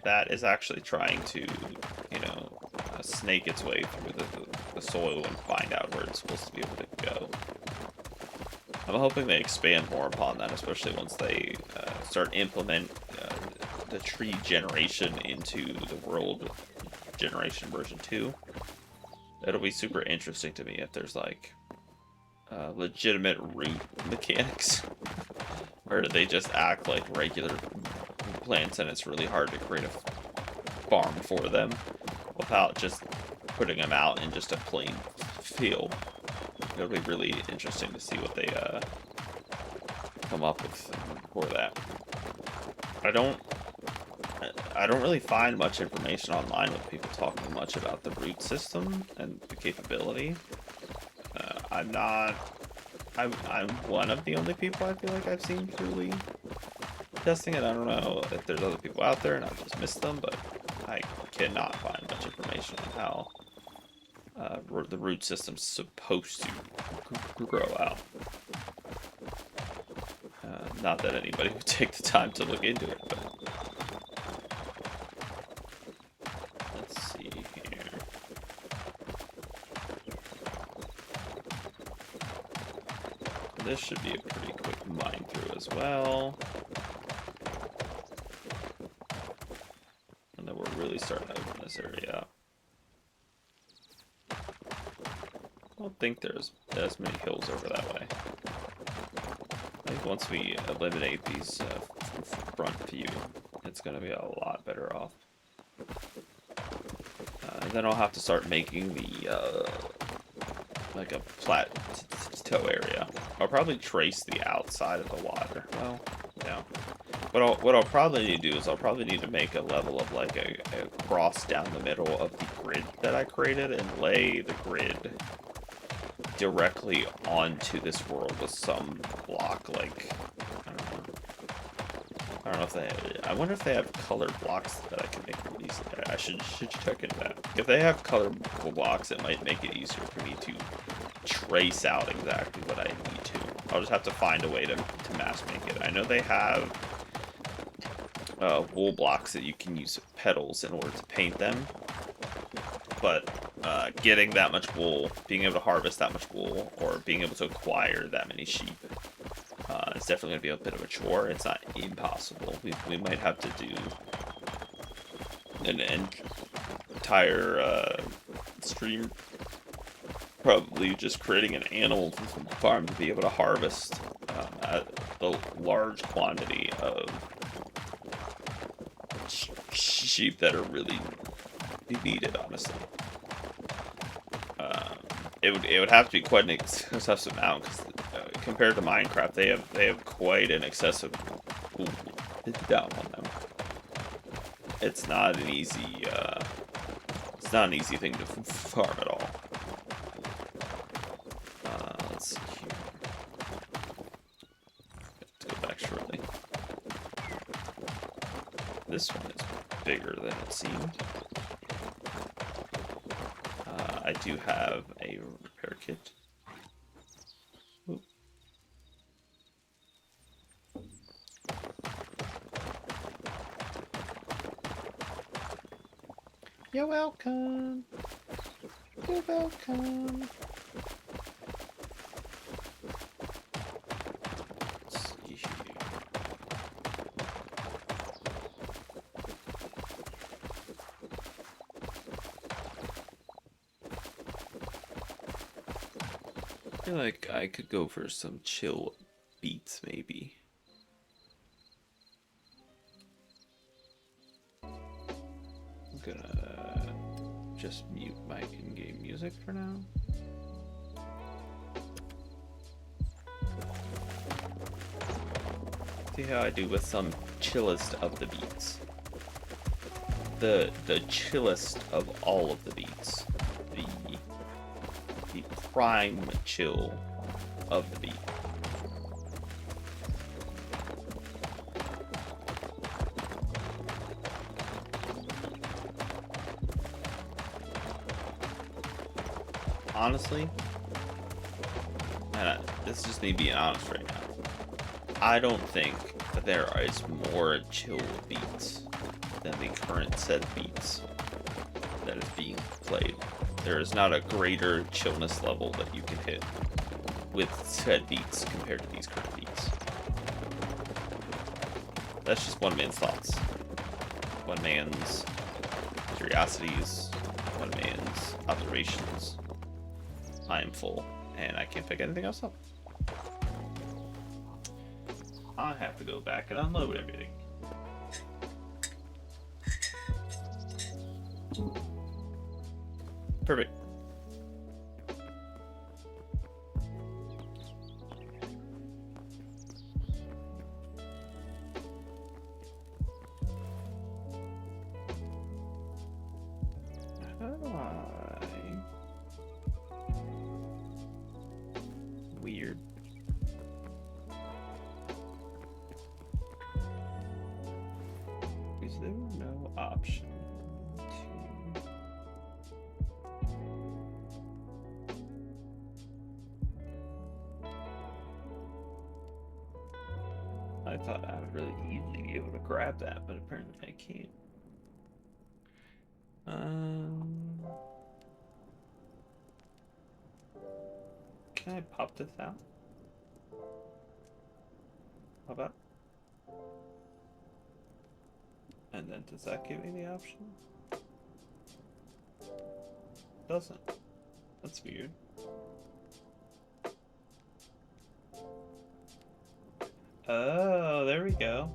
that is actually trying to, you know, snake its way through the soil and find out where it's supposed to be able to go. I'm hoping they expand more upon that, especially once they start implement the tree generation into the world generation version 2. It'll be super interesting to me if there's like legitimate root mechanics where they just act like regular plants and it's really hard to create a farm for them without just putting them out in just a plain field. It'll be really interesting to see what they come up with for that. I don't really find much information online with people talking much about the root system and the capability. I'm one of the only people I feel like I've seen truly testing it. I don't know if there's other people out there and I've just missed them, but I cannot find much information on how the root system's supposed to grow out. Not that anybody would take the time to look into it, but let's see here. This should be a pretty quick mine through as well. And then we're really starting to open this area up. I don't think there's as many hills over that way. I think once we eliminate these front view, it's going to be a lot better off. And then I'll have to start making the like a plateau area. I'll probably trace the outside of the water. Well, yeah. What I'll probably need to do is I'll probably need to make a level of like a cross down the middle of the grid that I created and lay the grid directly onto this world with some block, like I don't know if they I wonder if they have colored blocks that I can make really easily. I should check into that. If they have colorful blocks, it might make it easier for me to trace out exactly what I need to. I'll just have to find a way to mass make it. I know they have wool blocks that you can use petals in order to paint them, but getting that much wool, being able to harvest that much wool, or being able to acquire that many sheep, it's definitely going to be a bit of a chore. It's not impossible. We might have to do an entire stream, probably just creating an animal farm to be able to harvest the large quantity of sheep that are really needed, honestly. It would have to be quite an excessive amount, because compared to Minecraft, they have quite an excessive down on them. It's not an easy thing to farm at all. Let's see here. Let's go back shortly. This one is bigger than it seemed. I do have a repair kit. Oop. You're welcome. You're welcome. Let's see here. feel like I could go for some chill beats, maybe. I'm gonna just mute my in-game music for now. See how I do with some chillest of the beats. The chillest of all of the beats. The prime chill of the beat. Honestly, and this is just me being honest right now, I don't think that there is more chill beats than the current set of beats that is being played. There is not a greater chillness level that you can hit with said beats compared to these current beats. That's just one man's thoughts, one man's curiosities, one man's observations. I am full, and I can't pick anything else up. I have to go back and unload everything. Perfect. How do I... Weird. Is there no option to... I thought I would really easily be able to grab that, but apparently I can't. Can I pop this out? How about? And then does that give me the option? Doesn't. That's weird. Oh, there we go.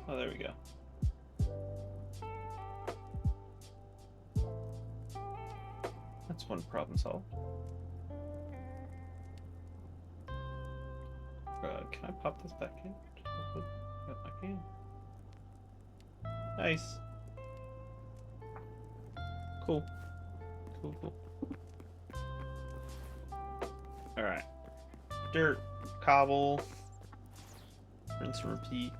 Oh, there we go. That's one problem solved. Can I pop this back in? Yep, I can. Nice. Cool. Cool, cool. Alright. Dirt, cobble, rinse and repeat.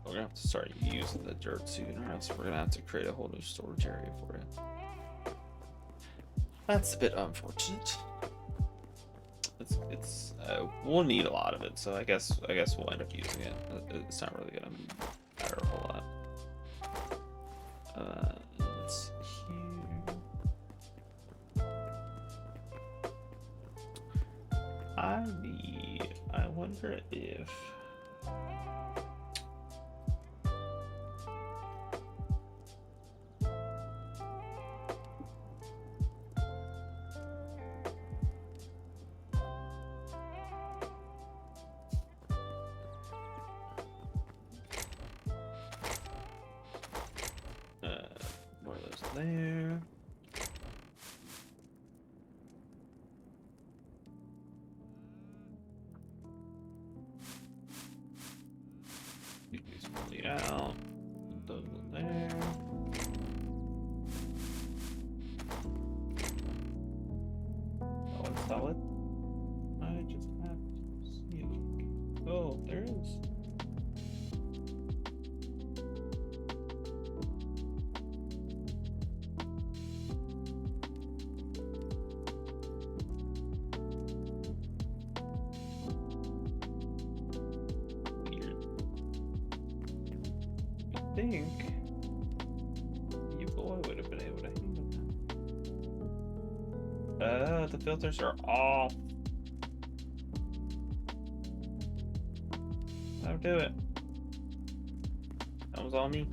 We're gonna have to start using the dirt soon, or else we're gonna have to create a whole new storage area for it. That's a bit unfortunate. We'll need a lot of it, so I guess we'll end up using it. It's not really gonna matter a whole lot. Let's see here. I wonder if more of those there. Take these fully out. Put those in there. Oh, it's solid. I just have to see it. Oh, there it is. think you boy would have been able to handle that. The filters are off. That'll do it. That was all me.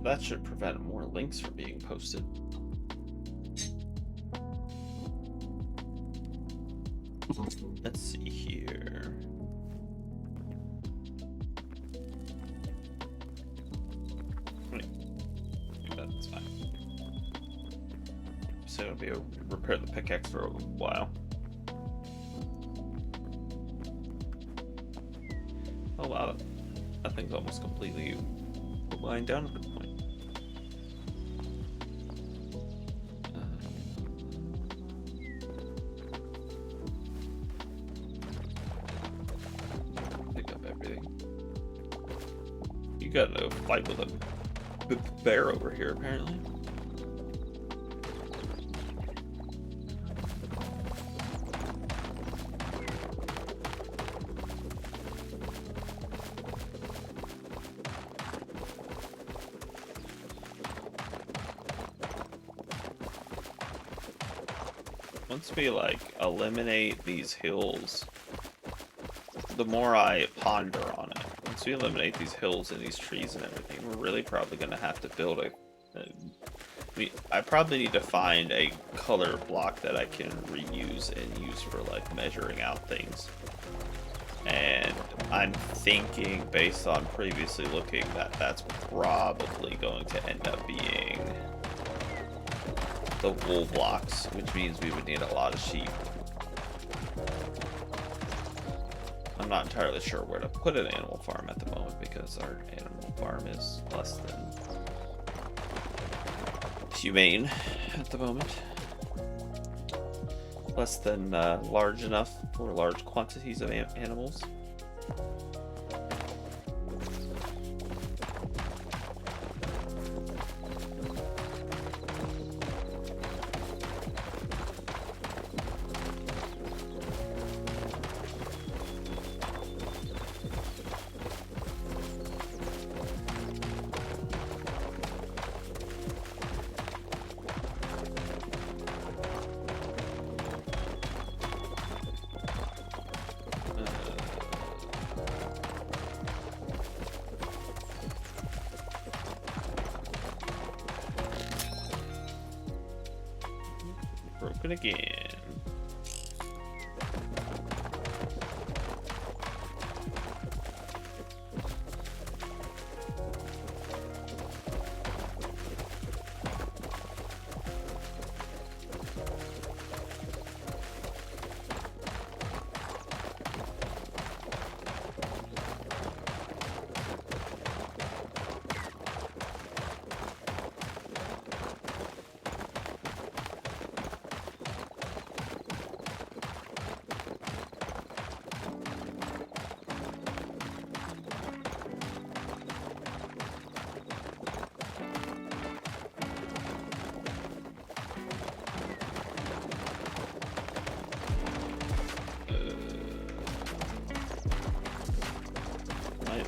That should prevent more links from being posted. Let's see here. That's fine. So it'll be able to repair the pickaxe for a while. Oh wow, that thing's almost completely lying down at this point. Pick up everything. You got no fight with a bear over here, apparently. Once we like eliminate these hills, the more I ponder on it. Once we eliminate these hills and these trees and everything, we're really probably going to have to build I probably need to find a color block that I can reuse and use for like measuring out things. And I'm thinking, based on previously looking, that that's probably going to end up being the wool blocks, which means we would need a lot of sheep. I'm not entirely sure where to put an animal farm at the moment because our animal farm is less than humane at the moment. Less than large enough for large quantities of animals. Broken again.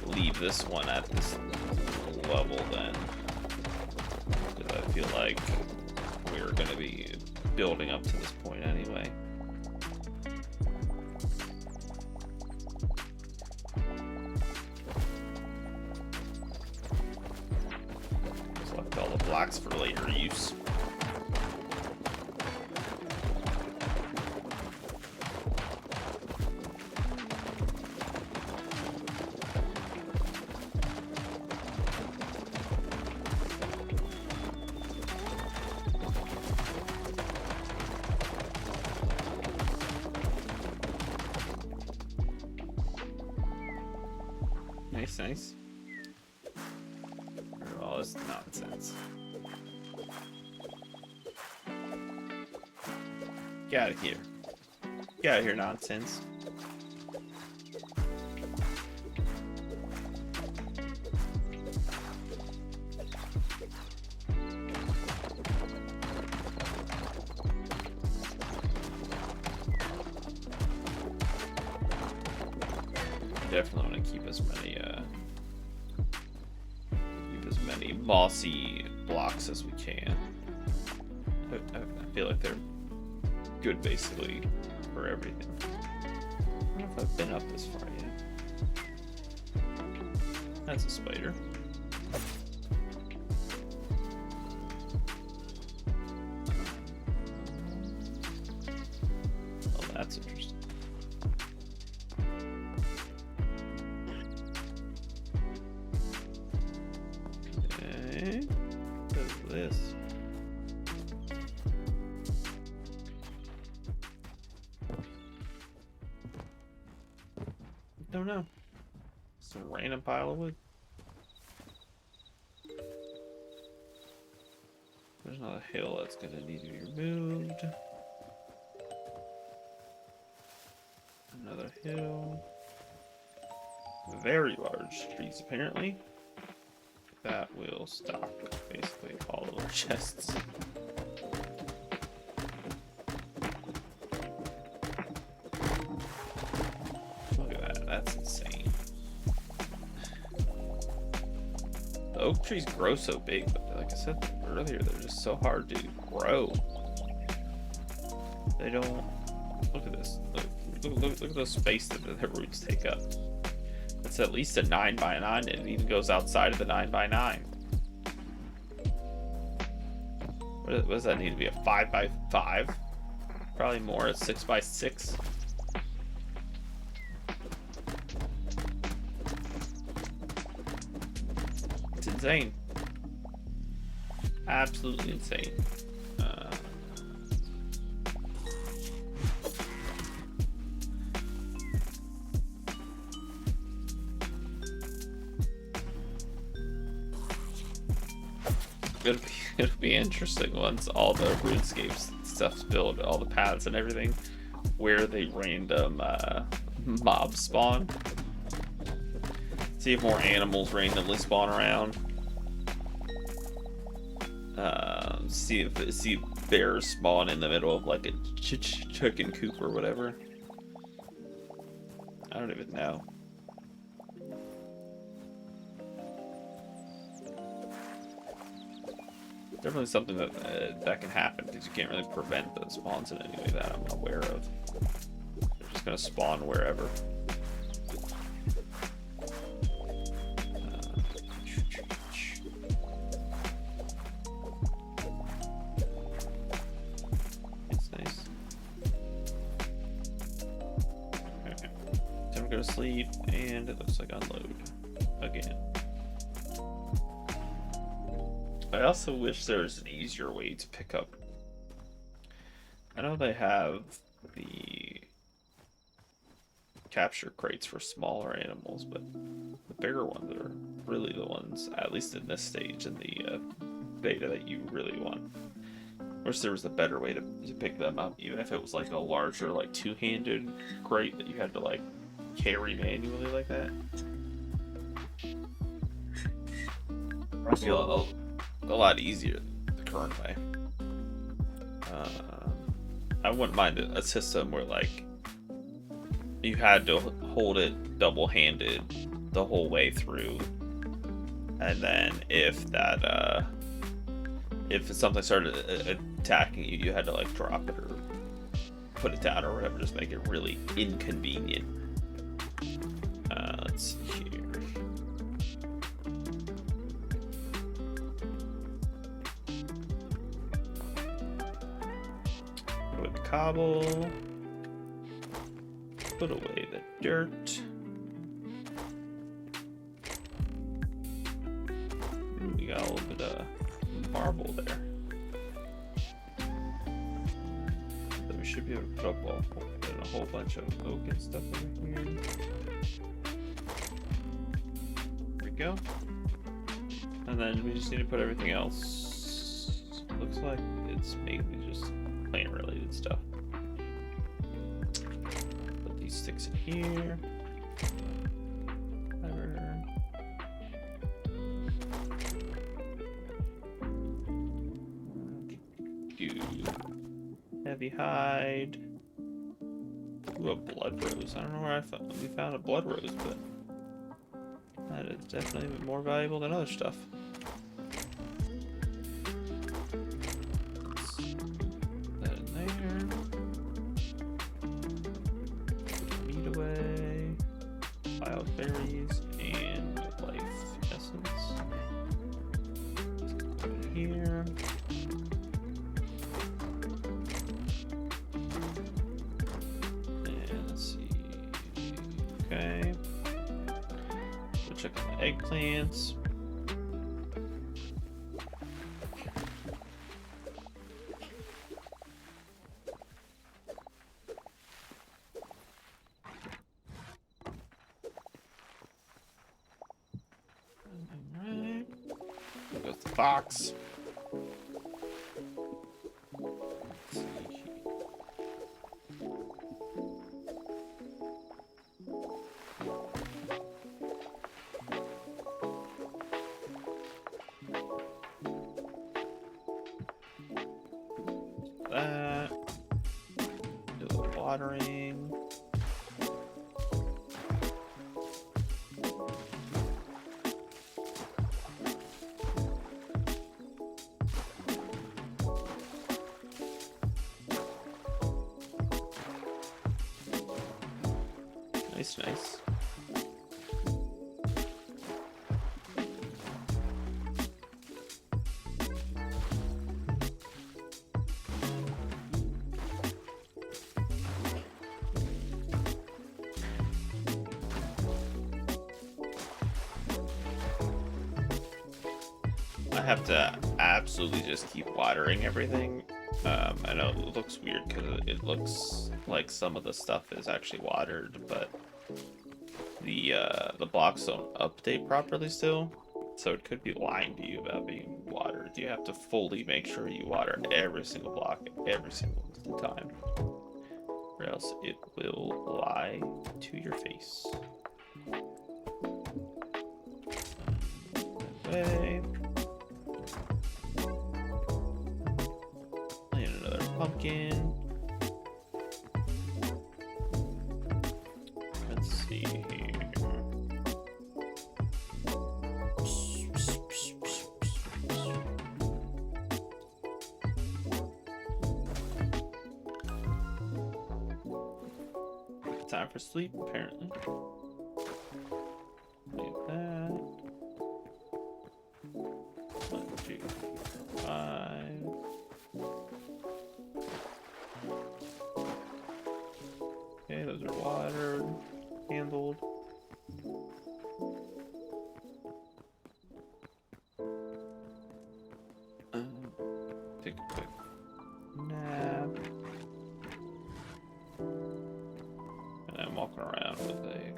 Leave this one at this level then, because I feel like we're going to be building up to this point anyway. Select all the blocks for later use. Nice. All this nonsense. Get out of here. Get out of here, nonsense. Definitely want to keep as many mossy blocks as we can. I feel like they're good basically for everything. I don't know if I've been up this far yet. That's a spider. Oh, that's interesting. Okay. What is this? Don't know. Just a random pile of wood. There's not a hill that's gonna need to be removed. Another hill. Very large trees, apparently. That will stock basically all of our chests. Look at that, that's insane. The oak trees grow so big, but like I said earlier, they're just so hard to grow. They don't. Look at this. Look at the space that the roots take up. It's at least a 9x9, and it even goes outside of the 9x9. What does that need to be? A 5x5? Probably more. A 6x6. It's insane. Absolutely insane. It'll be interesting once all the RuneScape stuff's built, all the paths and everything, where they random mobs spawn. See if more animals randomly spawn around. See if bears spawn in the middle of like a chicken coop or whatever. I don't even know. Definitely something that can happen, because you can't really prevent the spawns in any way that I'm aware of. They're just gonna spawn wherever. It's nice. Okay, time to go to sleep, and it looks like unload again. I also wish there was an easier way to pick up. I know they have the capture crates for smaller animals, but the bigger ones are really the ones, at least in this stage in the beta, that you really want. I wish there was a better way to pick them up, even if it was like a larger, like two-handed crate that you had to like carry manually like that. I feel a lot easier the current way. I wouldn't mind a system where like you had to hold it double-handed the whole way through, and then if something started attacking you, you had to like drop it or put it down or whatever, just make it really inconvenient. Let's see here. Cobble, put away the dirt. We got a little bit of marble there. So we should be able to put up a whole bunch of oak and stuff over here. There we go. And then we just need to put everything else. Looks like it's mainly just plant related stuff. Put these sticks in here. Do heavy hide, Ooh, a blood rose. I don't know where we found a blood rose, but that is definitely more valuable than other stuff. Put that in there. Meat away. Wild berries and life essence. Put it here. Okay. We'll check on the eggplants. Alright. There goes the box. Let's see. That. Do a little watering. Nice, nice. I have to absolutely just keep watering everything. I know it looks weird because it looks like some of the stuff is actually watered, but the blocks don't update properly still, so it could be lying to you about being watered. You have to fully make sure you water every single block every single time, or else it will lie to your face. Okay. And another pumpkin. Let's see here. Time for sleep, apparently. Leave that. 1, 2, 5. Okay, those are watered, handled. Take a quick nap. And I'm walking around with a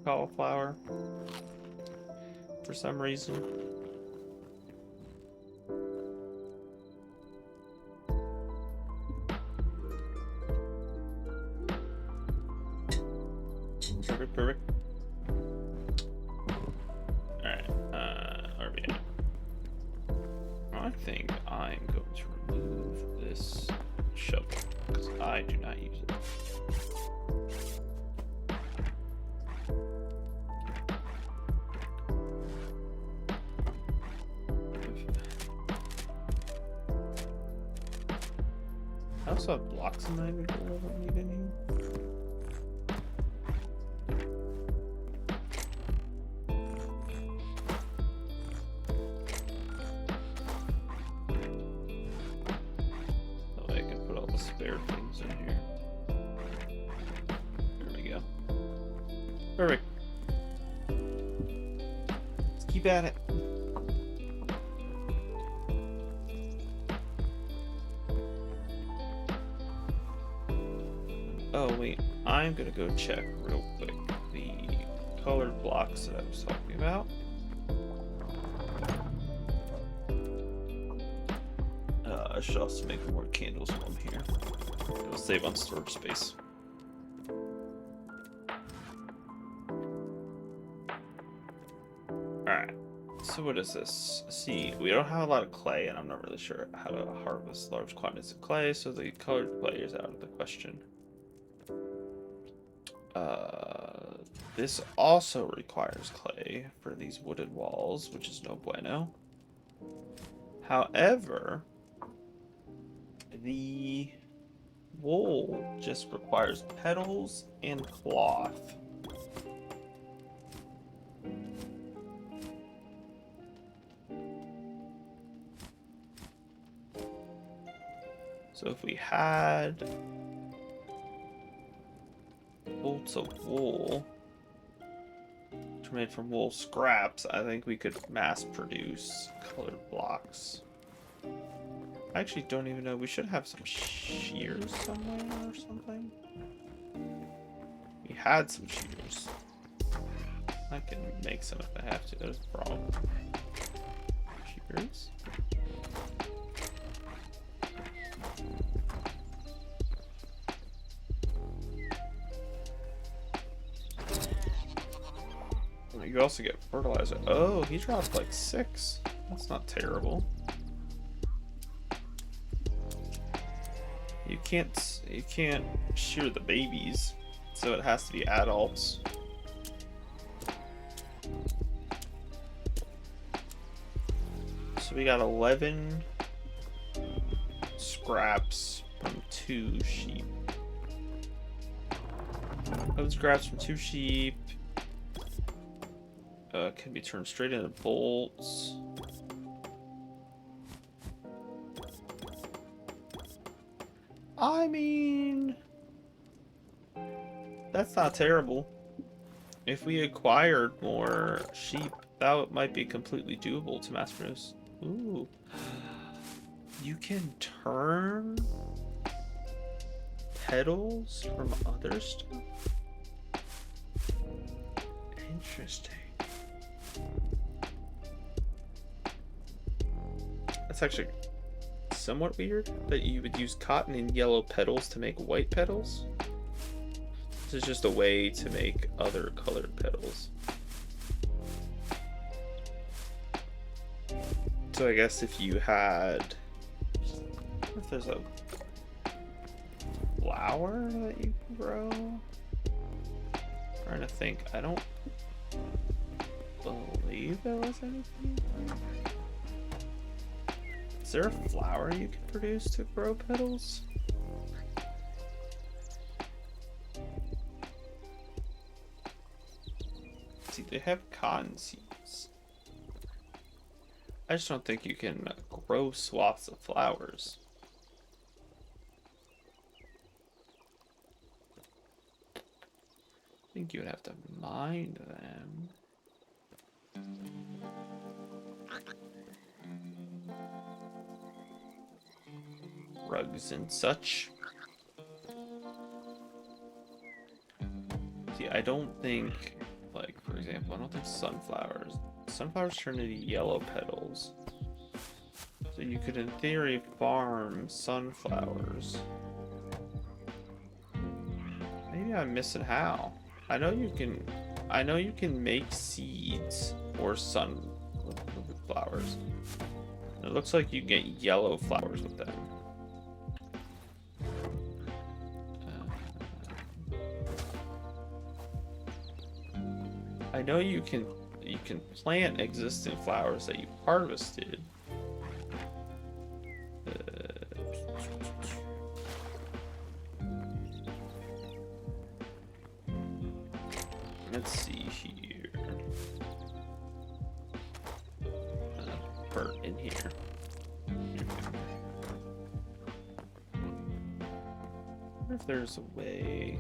cauliflower for some reason. Perfect. Alright, where are we at? I think I'm going to remove this shovel, because I do not use it. I also have blocks in my inventory I don't need any. Spare things in here. There we go. Perfect. Let's keep at it. Oh wait, I'm gonna go check real quick the colored blocks that I was talking about. I should also make more candles while I'm here. It'll save on storage space. Alright, so what is this? See, we don't have a lot of clay, and I'm not really sure how to harvest large quantities of clay, so the colored clay is out of the question. This also requires clay for these wooden walls, which is no bueno. However, the wool just requires petals and cloth. So if we had bolts of wool, which are made from wool scraps, I think we could mass produce colored blocks. I actually don't even know. We should have some shears somewhere or something. We had some shears. I can make some if I have to. There's a problem. Shears. You also get fertilizer. Oh, he dropped like 6. That's not terrible. You can't shear the babies, so it has to be adults. So we got 11 scraps from 2 sheep. 11 scraps from 2 sheep. Can be turned straight into bolts. I mean, that's not terrible. If we acquired more sheep, that might be completely doable to mass produce. Ooh. You can turn petals from other stuff? Interesting. That's actually somewhat weird that you would use cotton and yellow petals to make white petals. This is just a way to make other colored petals. So I guess if you had, if there's a flower that you can grow, I'm trying to think. I don't believe there was anything. Is there a flower you can produce to grow petals? See, they have cotton seeds. I just don't think you can grow swaths of flowers. I think you would have to mine them. Rugs and such. See, I don't think, like, for example, I don't think sunflowers turn into yellow petals. So you could, in theory, farm sunflowers. Maybe I'm missing how. I know you can make seeds or sunflowers. It looks like you get yellow flowers with them. I know you can plant existing flowers that you harvested. Let's see here. Bird in here. I wonder if there's a way.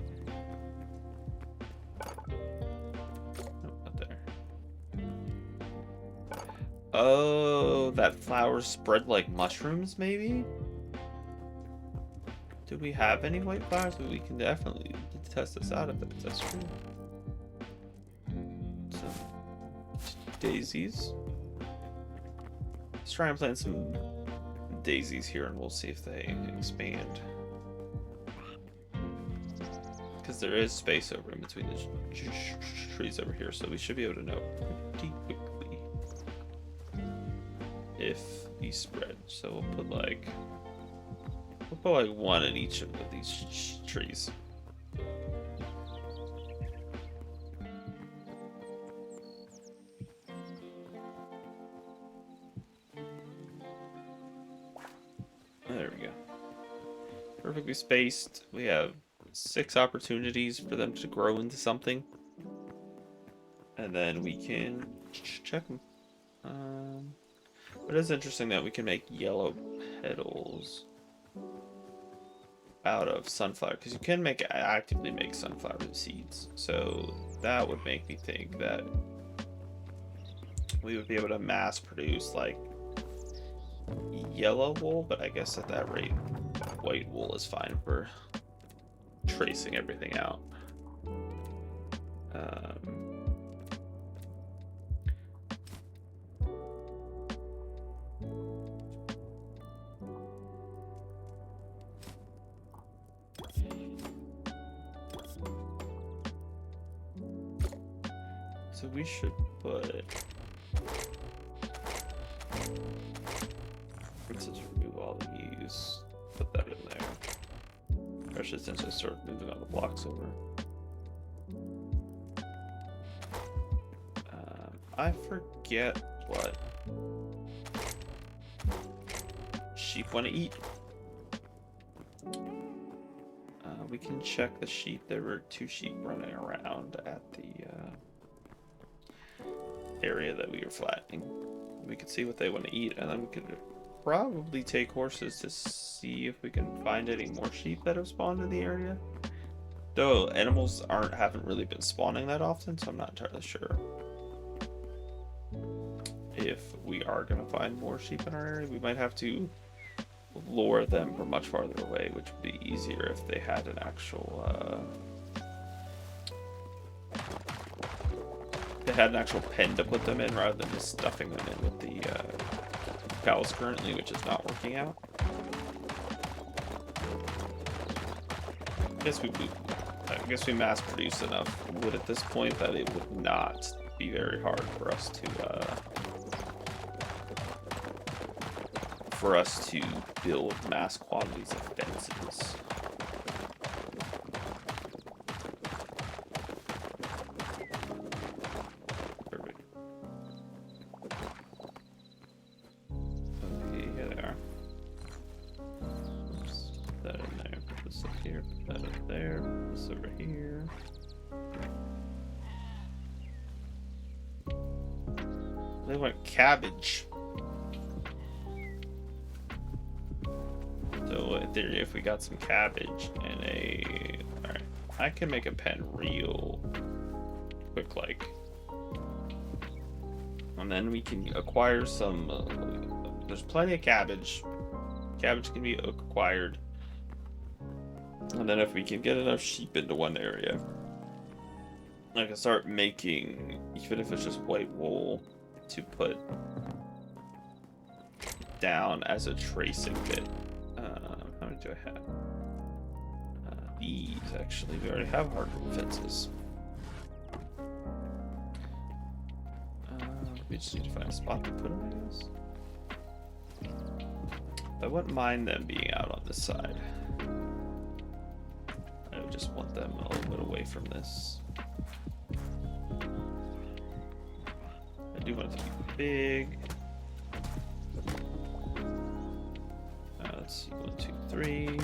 Oh, that flowers spread like mushrooms, maybe? Do we have any white flowers? We can definitely test this out if that's true. Some daisies. Let's try and plant some daisies here and we'll see if they expand. Because there is space over in between the trees over here, so we should be able to know pretty quickly if these spread. So we'll put like one in each of these trees. There we go. Perfectly spaced. We have 6 opportunities for them to grow into something. And then we can check them. But it's interesting that we can make yellow petals out of sunflower, because you can actively make sunflower seeds. So that would make me think that we would be able to mass produce like yellow wool, but I guess at that rate white wool is fine for tracing everything out. So we should put, let's just remove all these, put that in there. Especially since I start moving all the blocks over. I forget what sheep want to eat. We can check the sheep. There were 2 sheep running around at the area that we were flattening. We could see what they want to eat, and then we could probably take horses to see if we can find any more sheep that have spawned in the area. Though animals haven't really been spawning that often, so I'm not entirely sure if we are going to find more sheep in our area. We might have to lure them from much farther away, which would be easier if they had an actual pen to put them in, rather than just stuffing them in with the cows currently, which is not working out. I guess we mass produce enough wood at this point that it would not be very hard for us to build mass quantities of fences. Perfect. Okay, here they are. Oops, put that in there, put this up here, put that up there, put this over here. They want cabbage. So in theory, if we got some cabbage and alright, I can make a pen real quick, like, and then we can acquire some. There's plenty of cabbage. Cabbage can be acquired, and then if we can get enough sheep into one area, I can start making, even if it's just white wool, to put down as a tracing bit. How many do I have? These, actually. We already have hardwood fences. We just need to find a spot to put them, I guess. I wouldn't mind them being out on this side. I would just want them a little bit away from this. I do want it to be big. Let's see, 1, 2, 3.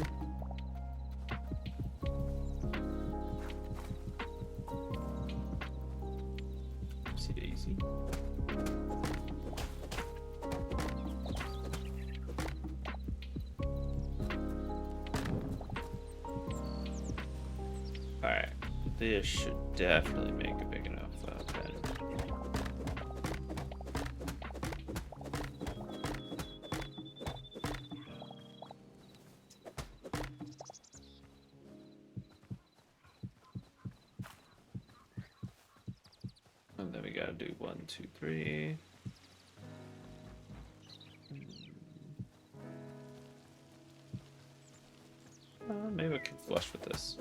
See daisy. Alright, this should definitely make a big enough pen. And then we gotta do 1, 2, 3. Maybe I can flush with this.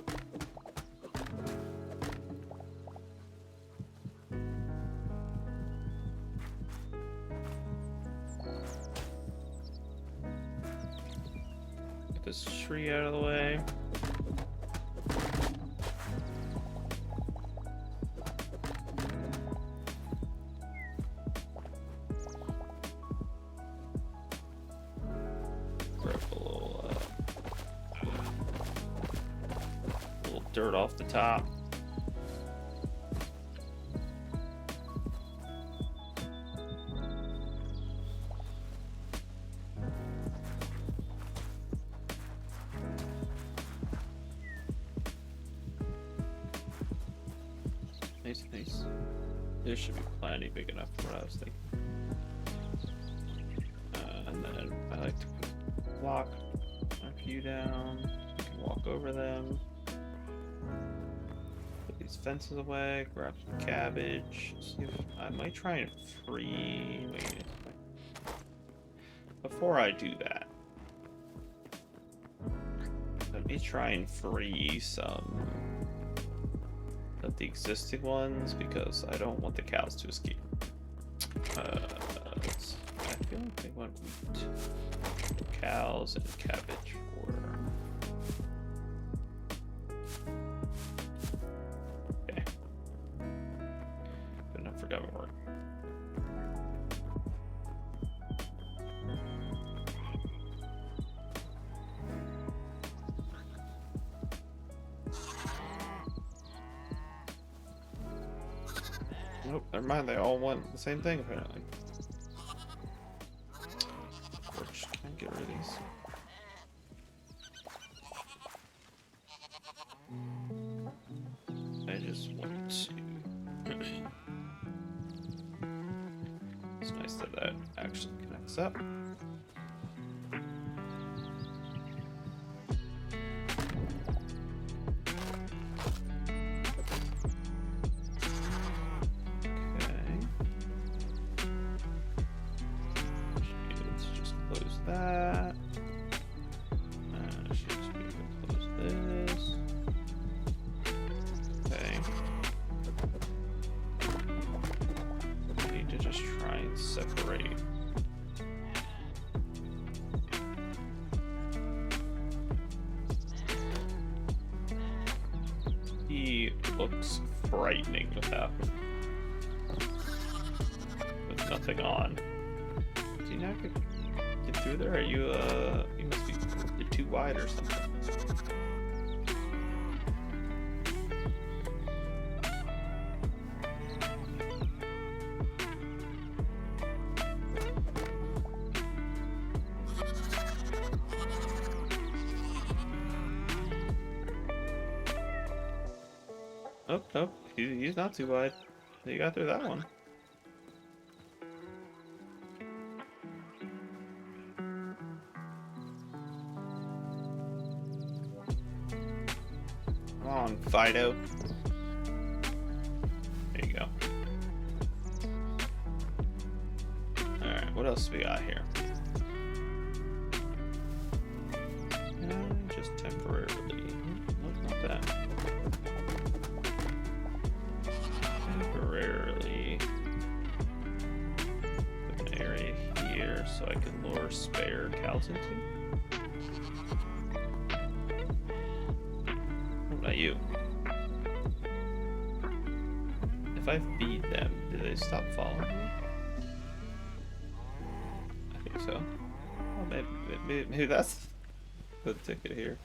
Get this tree out of the way. Grab a little dirt off the top. Nice, nice. This should be plenty big enough for what I was thinking. And then I like to block a few down. You can walk over them. Put these fences away. Grab some cabbage. See if I might try and free. Wait. Before I do that, let me try and free some of the existing ones because I don't want the cows to escape. I feel like they want wheat, cows, and cabbage for. Okay. Good enough for government work. Nope, never mind. They all want the same thing apparently. Can't get rid of these. I just want to. It's nice that that actually connects up. That. Should just be able to close this. Okay. I need to just try and separate. He looks frightening without with nothing on. Do you not get through there? Are you you must be you're too wide or something. Nope, nope. He's not too wide. You got through that one. Come on, Fido. There you go. Alright, what else do we got here? Just temporarily. Nope, not that. Temporarily. Put an area here so I can lure spare cows into. What about you? If I feed them, do they stop following me? I think so. Well, maybe that's the ticket here.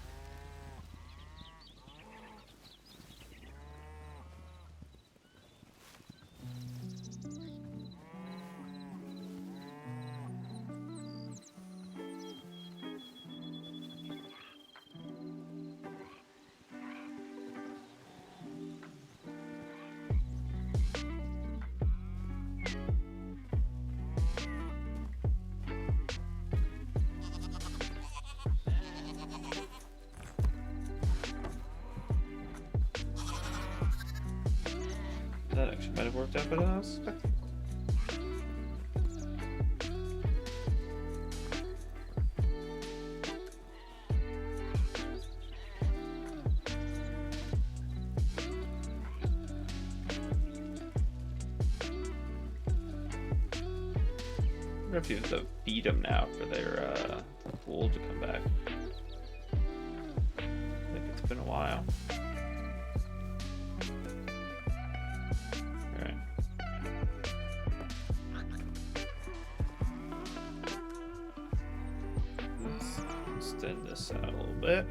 That actually might have worked out better than I was expecting. I wonder if you have to feed them now for their wool to come back. I think it's been a while. Extend this out a little bit.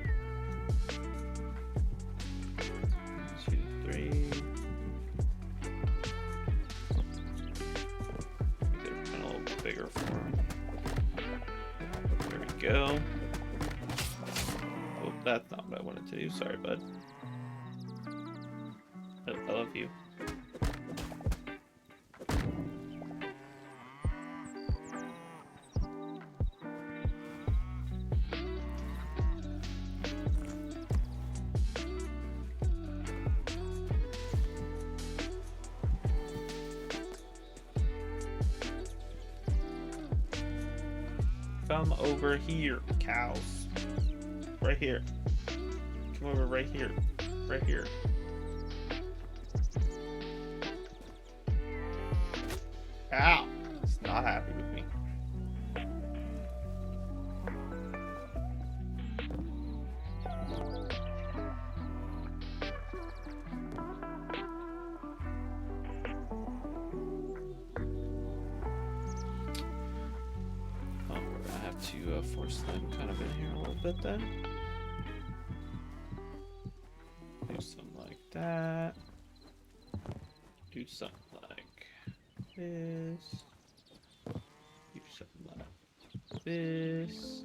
There we go. Oh, that's not what I wanted to do. Sorry, bud. I love you. Come over here, cows. Right here. Come over right here. Right here. Ow! He's not happy with me. To force them kind of in here a little bit then. Do something like that. Do something like this. Do something like this.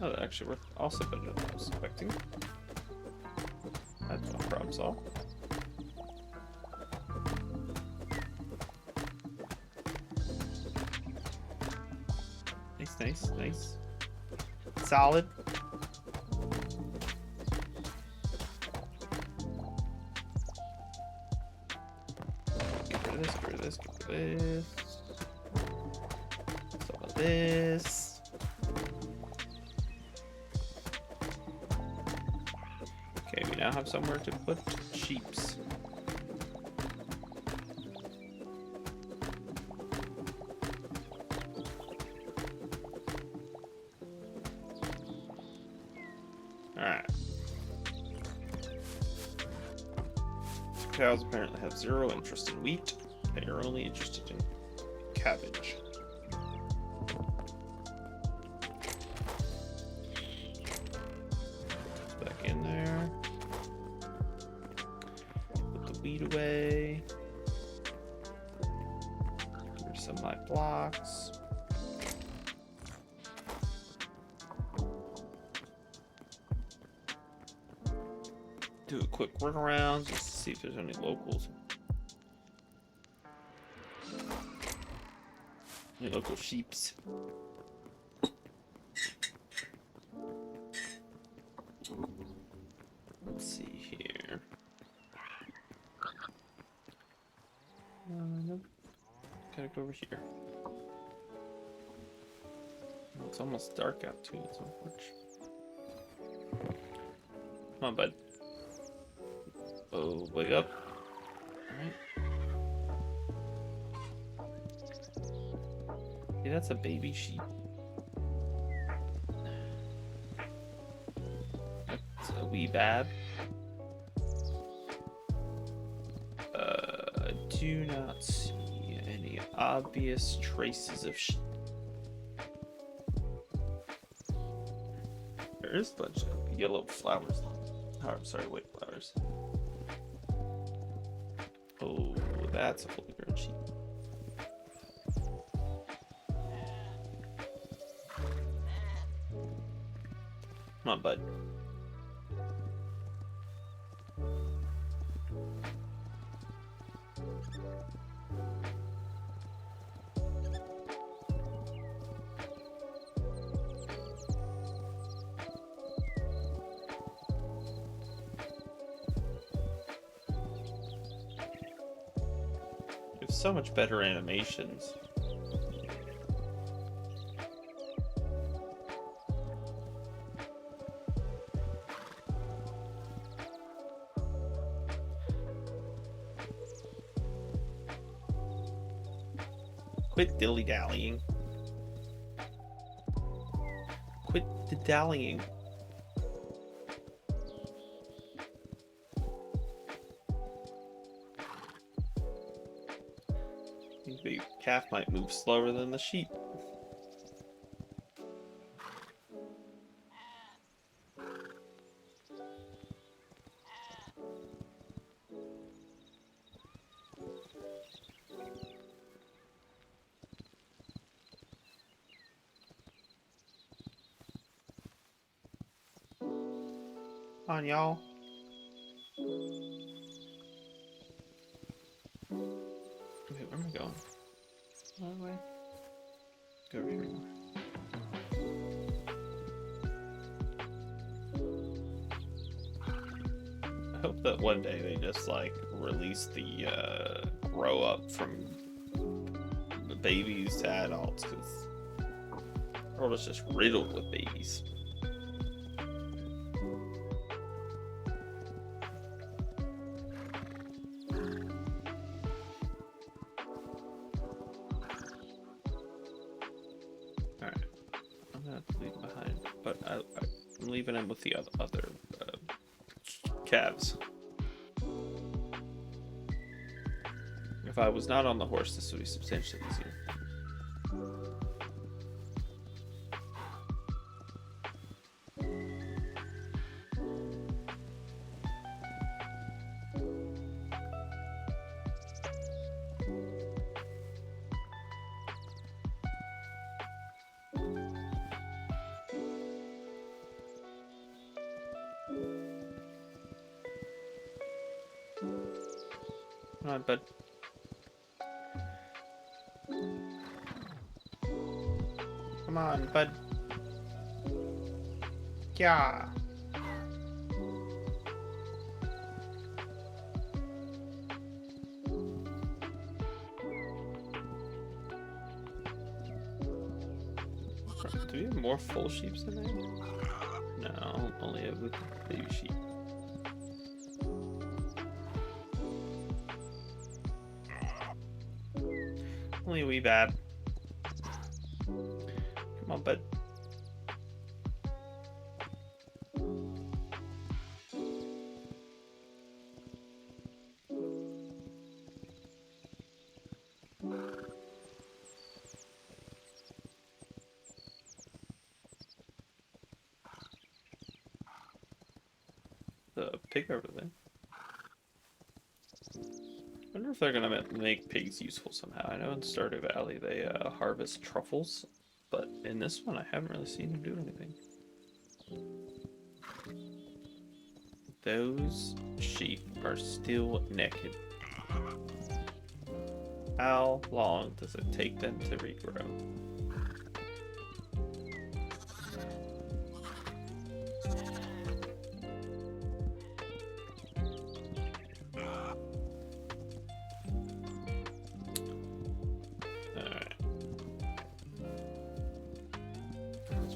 Oh, that actually worked also better than I was expecting. That's no problem solved. Nice, nice, nice. Solid. Get rid of this, get rid of this, get rid of this. Some of this. Okay, we now have somewhere to put sheeps. Alright. Cows apparently have zero interest in wheat. They are only interested in cabbage. Back in there. Put the wheat away. Here's some of my blocks. Do a quick run around just to see if there's any locals. Any local sheeps. Let's see here. Nope. Gotta go over here. Oh, it's almost dark out too. It's unfortunate. Come on, bud. Oh, wake up. Alright. Yeah, that's a baby sheep. That's a wee bab. I do not see any obvious traces of sheep. There is a bunch of yellow flowers. Oh, I'm sorry, white flowers. Oh, that's a fully grown sheep. Come on, bud. You have so much better animations. Quit dilly-dallying. Quit dallying. The calf might move slower than the sheep. On, y'all. Okay, where am I going? That way. Go over here more. I hope that one day they just like release the grow up from the babies to adults, because the world is just riddled with babies. Alright, I'm gonna leave him behind, but I'm leaving him with the other calves. If I was not on the horse, this would be substantially easier. Come on, bud. Come on, bud. Yeah. Do we have more full sheep in there? No, only have the baby sheep. Only a wee bad. Come on, bud. The pig over there. I wonder if they're gonna make pigs useful somehow. I know in Stardew Valley they harvest truffles, but in this one I haven't really seen them do anything. Those sheep are still naked. How long does it take them to regrow?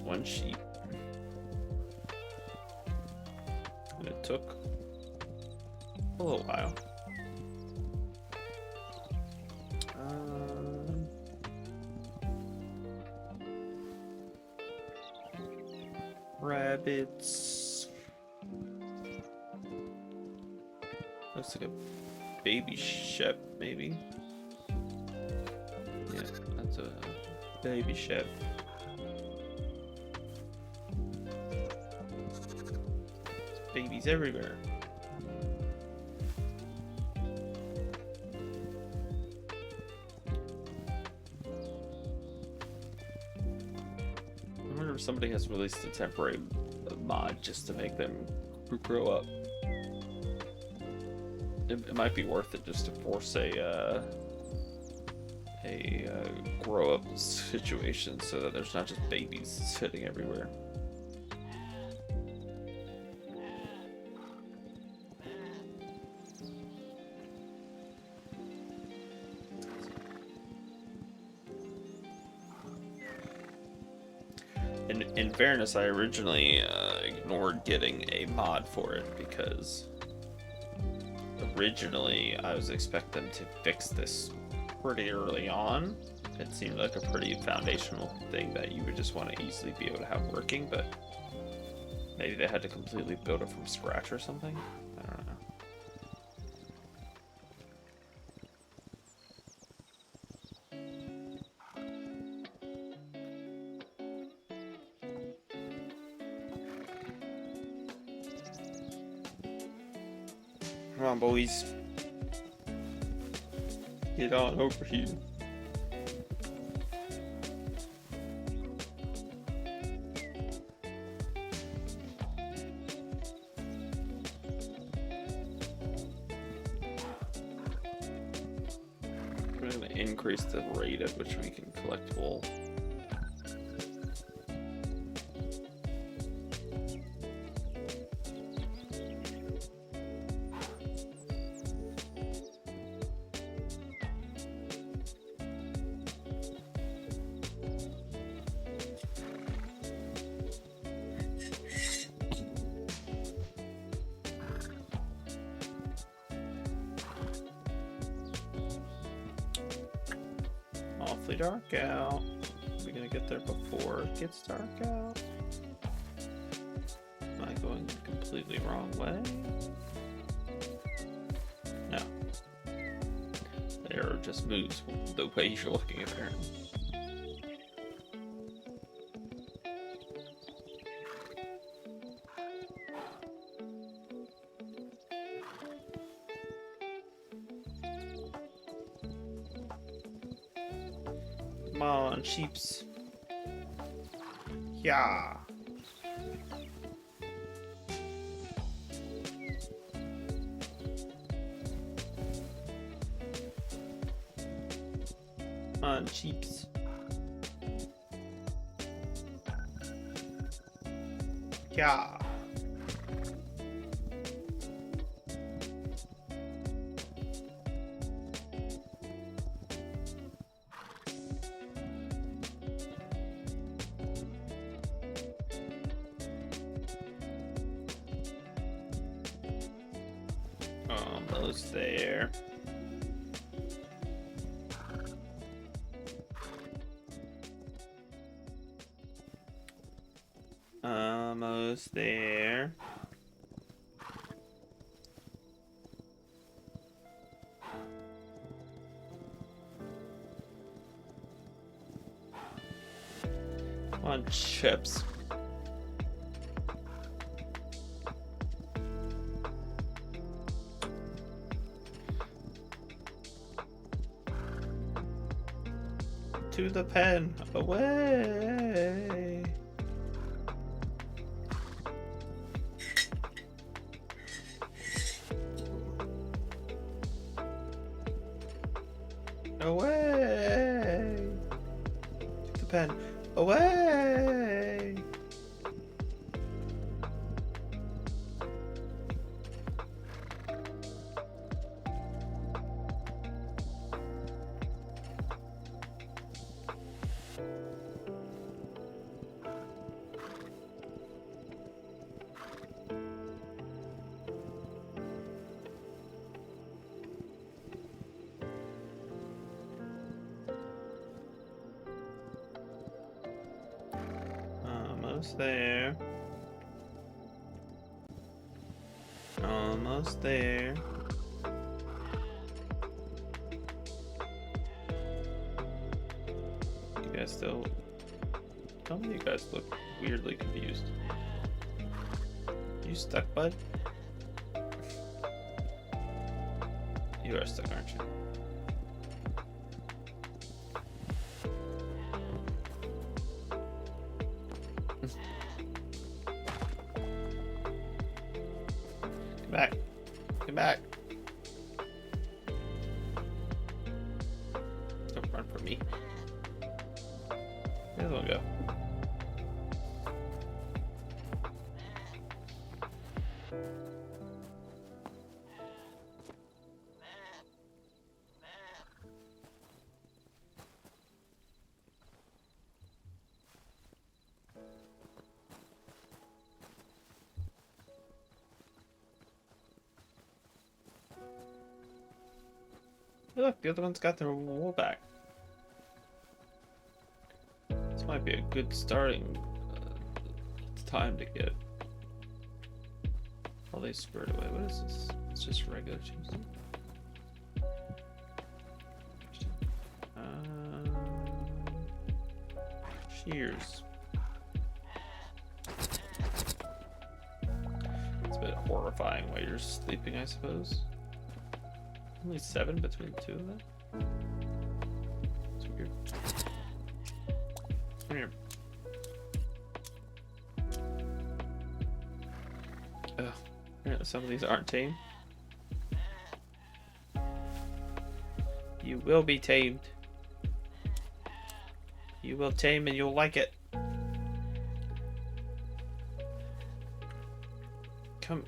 One sheep, and it took a little while. Rabbits. Looks like a baby sheep, maybe. Yeah, that's a baby sheep. Babies everywhere. I wonder if somebody has released a temporary mod just to make them grow up. It might be worth it just to force a grow up situation so that there's not just babies sitting everywhere. In fairness, I originally ignored getting a mod for it because originally I was expecting to fix this pretty early on. It seemed like a pretty foundational thing that you would just want to easily be able to have working, but maybe they had to completely build it from scratch or something. I don't know. Come on, boys. Get on over here. increase the rate at which we can collect wool. Awfully dark out. We're gonna get there before it gets dark out. Am I going the completely wrong way? No. The arrow just moves the way you're looking apparently. Come on, sheeps. Yeah. Come on, sheeps. Yeah. Almost there. Almost there. Come on, chips. To the pen, away. Away. To the pen, away. Almost there. Almost there. You guys still... Tell me you guys look weirdly confused. You stuck, bud? You are stuck, aren't you? Come back. Come back. Don't run from me. Where's the one go? Look, the other one's got their wool back. This might be a good starting time to get all these squared away. What is this? It's just regular cheese. Cheers. It's a bit horrifying while you're sleeping, I suppose. Only 7 between the two of them? It's weird. Come here. Ugh. Apparently some of these aren't tame. You will be tamed. You will tame and you'll like it. Come,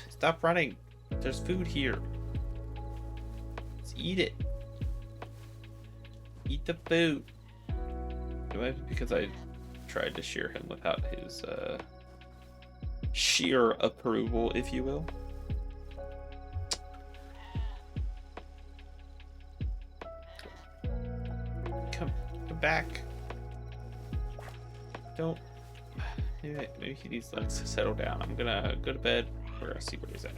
stop running. There's food here. Let's eat it. Eat the food. It might be because I tried to shear him without his sheer approval, if you will. Come back. Don't. Maybe he needs to settle down. I'm gonna go to bed. We're gonna see where he's at.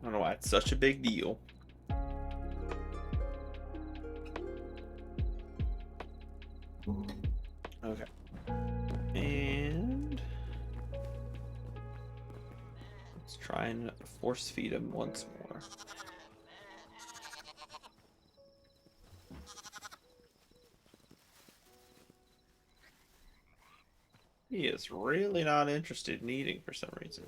I don't know why it's such a big deal. Okay. And let's try and force feed him once more. He is really not interested in eating for some reason.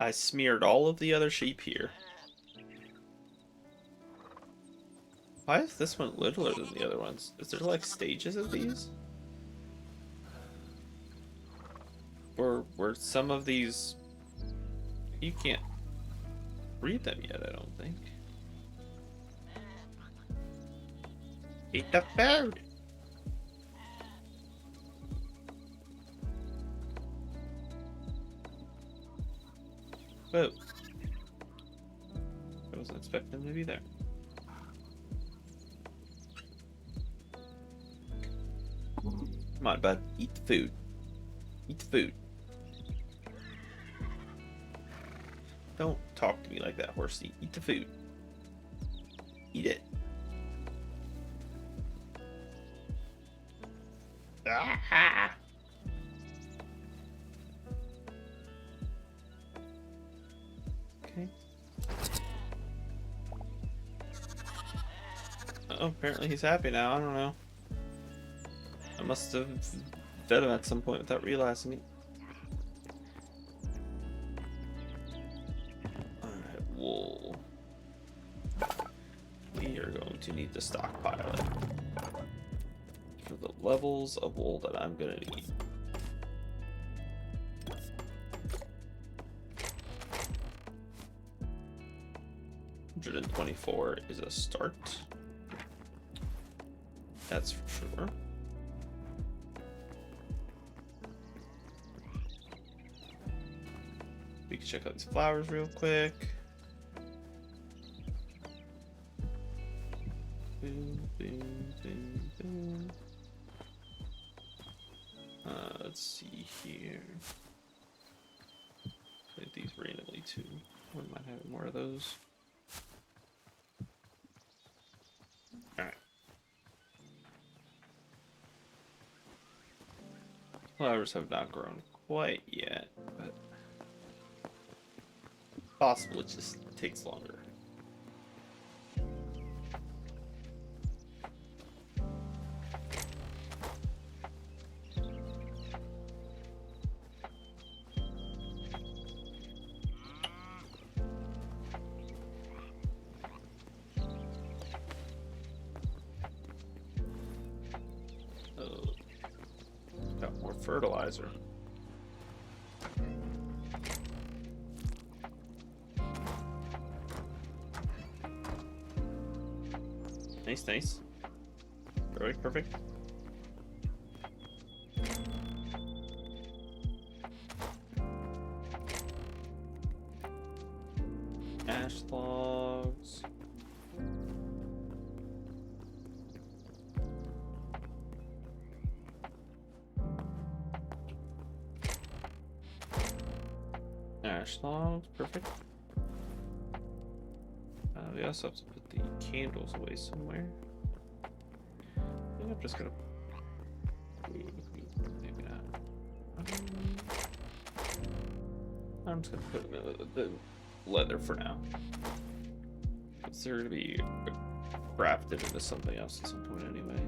I smeared all of the other sheep here. Why is this one littler than the other ones? Is there like stages of these? Or were some of these... You can't read them yet, I don't think. Eat the food! Whoa. I wasn't expecting them to be there. Come on, bud. Eat the food. Eat the food. Don't talk to me like that, horsey. Eat the food. Eat it. Ah! Okay. Oh, apparently he's happy now. I don't know. I must have fed him at some point without realizing it. Alright, wool. We are going to need to stockpile it for the levels of wool that I'm going to need. $124 is a start. That's for sure. We can check out these flowers real quick. Boom, boom, boom, boom. Let's see here. Plant these randomly too. Wouldn't mind having more of those. Alright. Flowers have not grown quite yet, but possible it just takes longer. Got more fertilizer. Nice, nice. Perfect, perfect. Ash logs. Ash logs, perfect. We also have to put the candles away somewhere. I think I'm just gonna... Maybe not. I'm just gonna put the leather for now. It's there to be crafted into something else at some point anyway.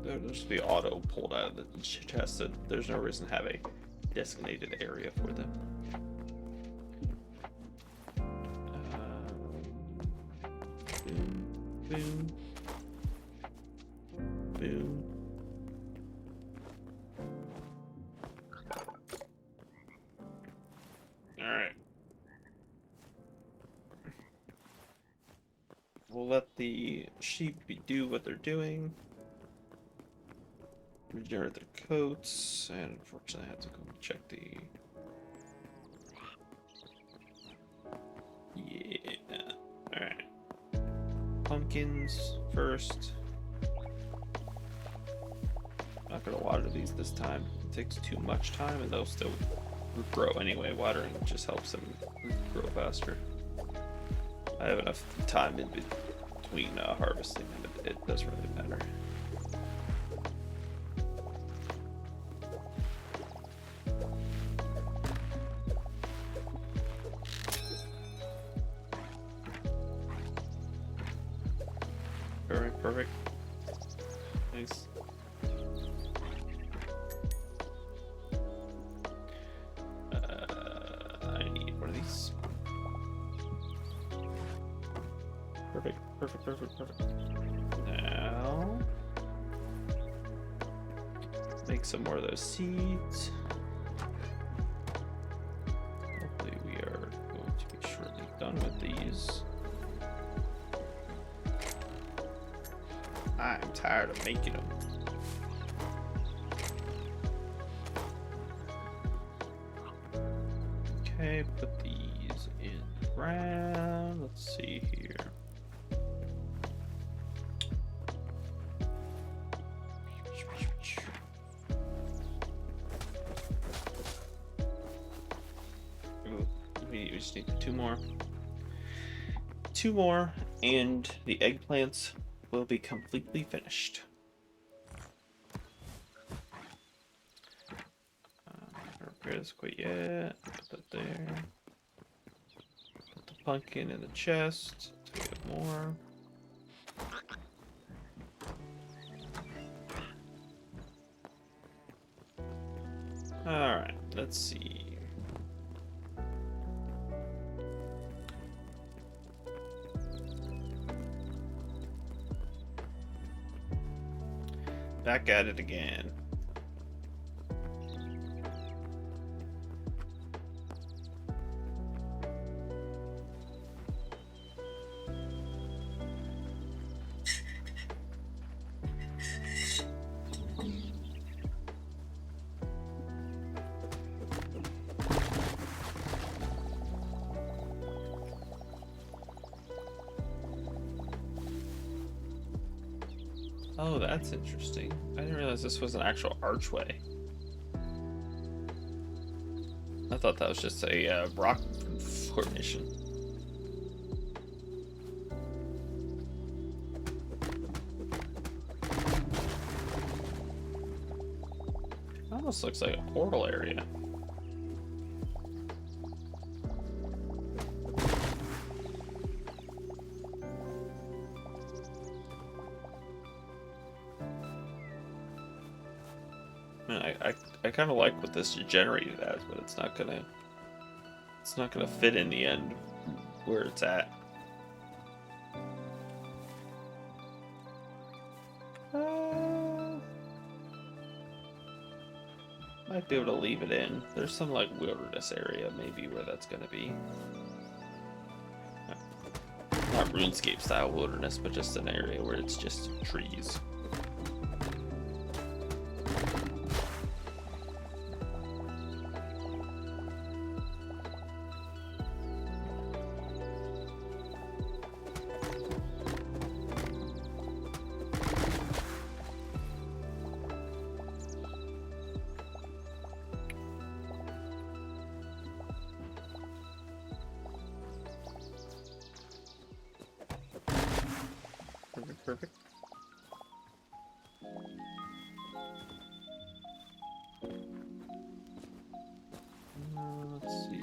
There'll just be auto pulled out of the chest. There's no reason to have a designated area for them. Boom. Boom. Alright. We'll let the sheep do what they're doing. Regenerate their coats, and unfortunately I have to go and check the... Yeah. Alright. Pumpkins first. Not gonna water these this time. It takes too much time and they'll still grow anyway. Watering just helps them grow faster. I have enough time in between harvesting and it doesn't really matter. Perfect. Nice. I need one of these. Perfect. Now, make some more of those seeds. Hopefully we are going to be shortly done with these. I'm tired of making them. Okay, put these in the ground. Let's see here. Ooh, we just need two more. Two more, and the eggplants will be completely finished. Not repair this quite yet. Put that there. Put the pumpkin in the chest to get more. Alright, let's see. Back at it again. Oh, that's interesting. I didn't realize this was an actual archway. I thought that was just a rock formation. It almost looks like a portal area. I kind of like what this generated as, but it's not gonna fit in the end where it's at. Might be able to leave it in. There's some like wilderness area maybe where that's gonna be. Not RuneScape style wilderness, but just an area where it's just trees. Perfect. Let's see.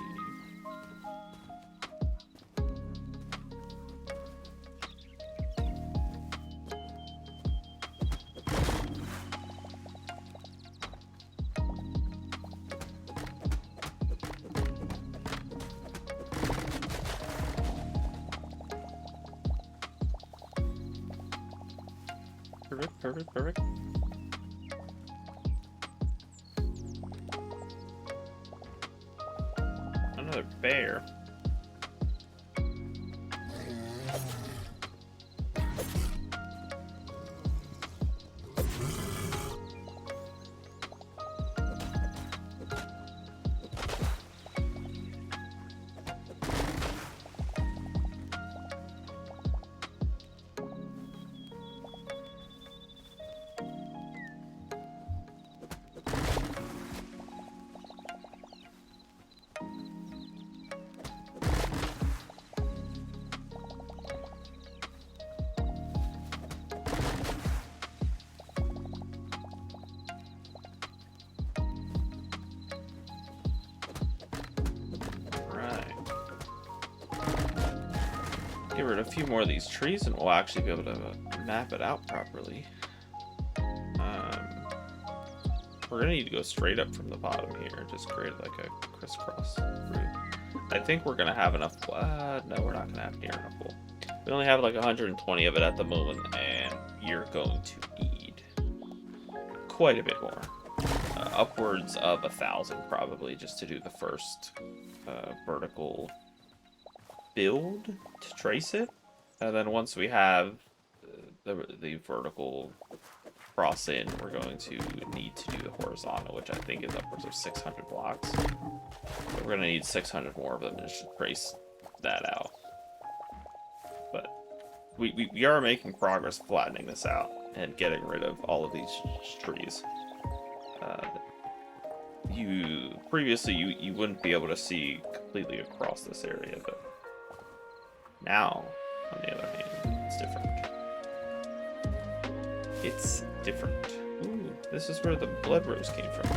Perfect, perfect, perfect. Another bear. Get rid of a few more of these trees and we'll actually be able to map it out properly. We're gonna need to go straight up from the bottom here. Just create like a crisscross route. I think we're gonna have enough. No, we're not gonna have near enough wool. We only have like 120 of it at the moment, and you're going to need quite a bit more. Upwards of 1,000 probably, just to do the first vertical build to trace it. And then once we have the vertical cross in, we're going to need to do the horizontal, which I think is upwards of 600 blocks. So we're going to need 600 more of them to just trace that out. But we are making progress flattening this out and getting rid of all of these trees. Previously you wouldn't be able to see completely across this area, but now, on the other hand, it's different. It's different. Ooh, this is where the blood rose came from.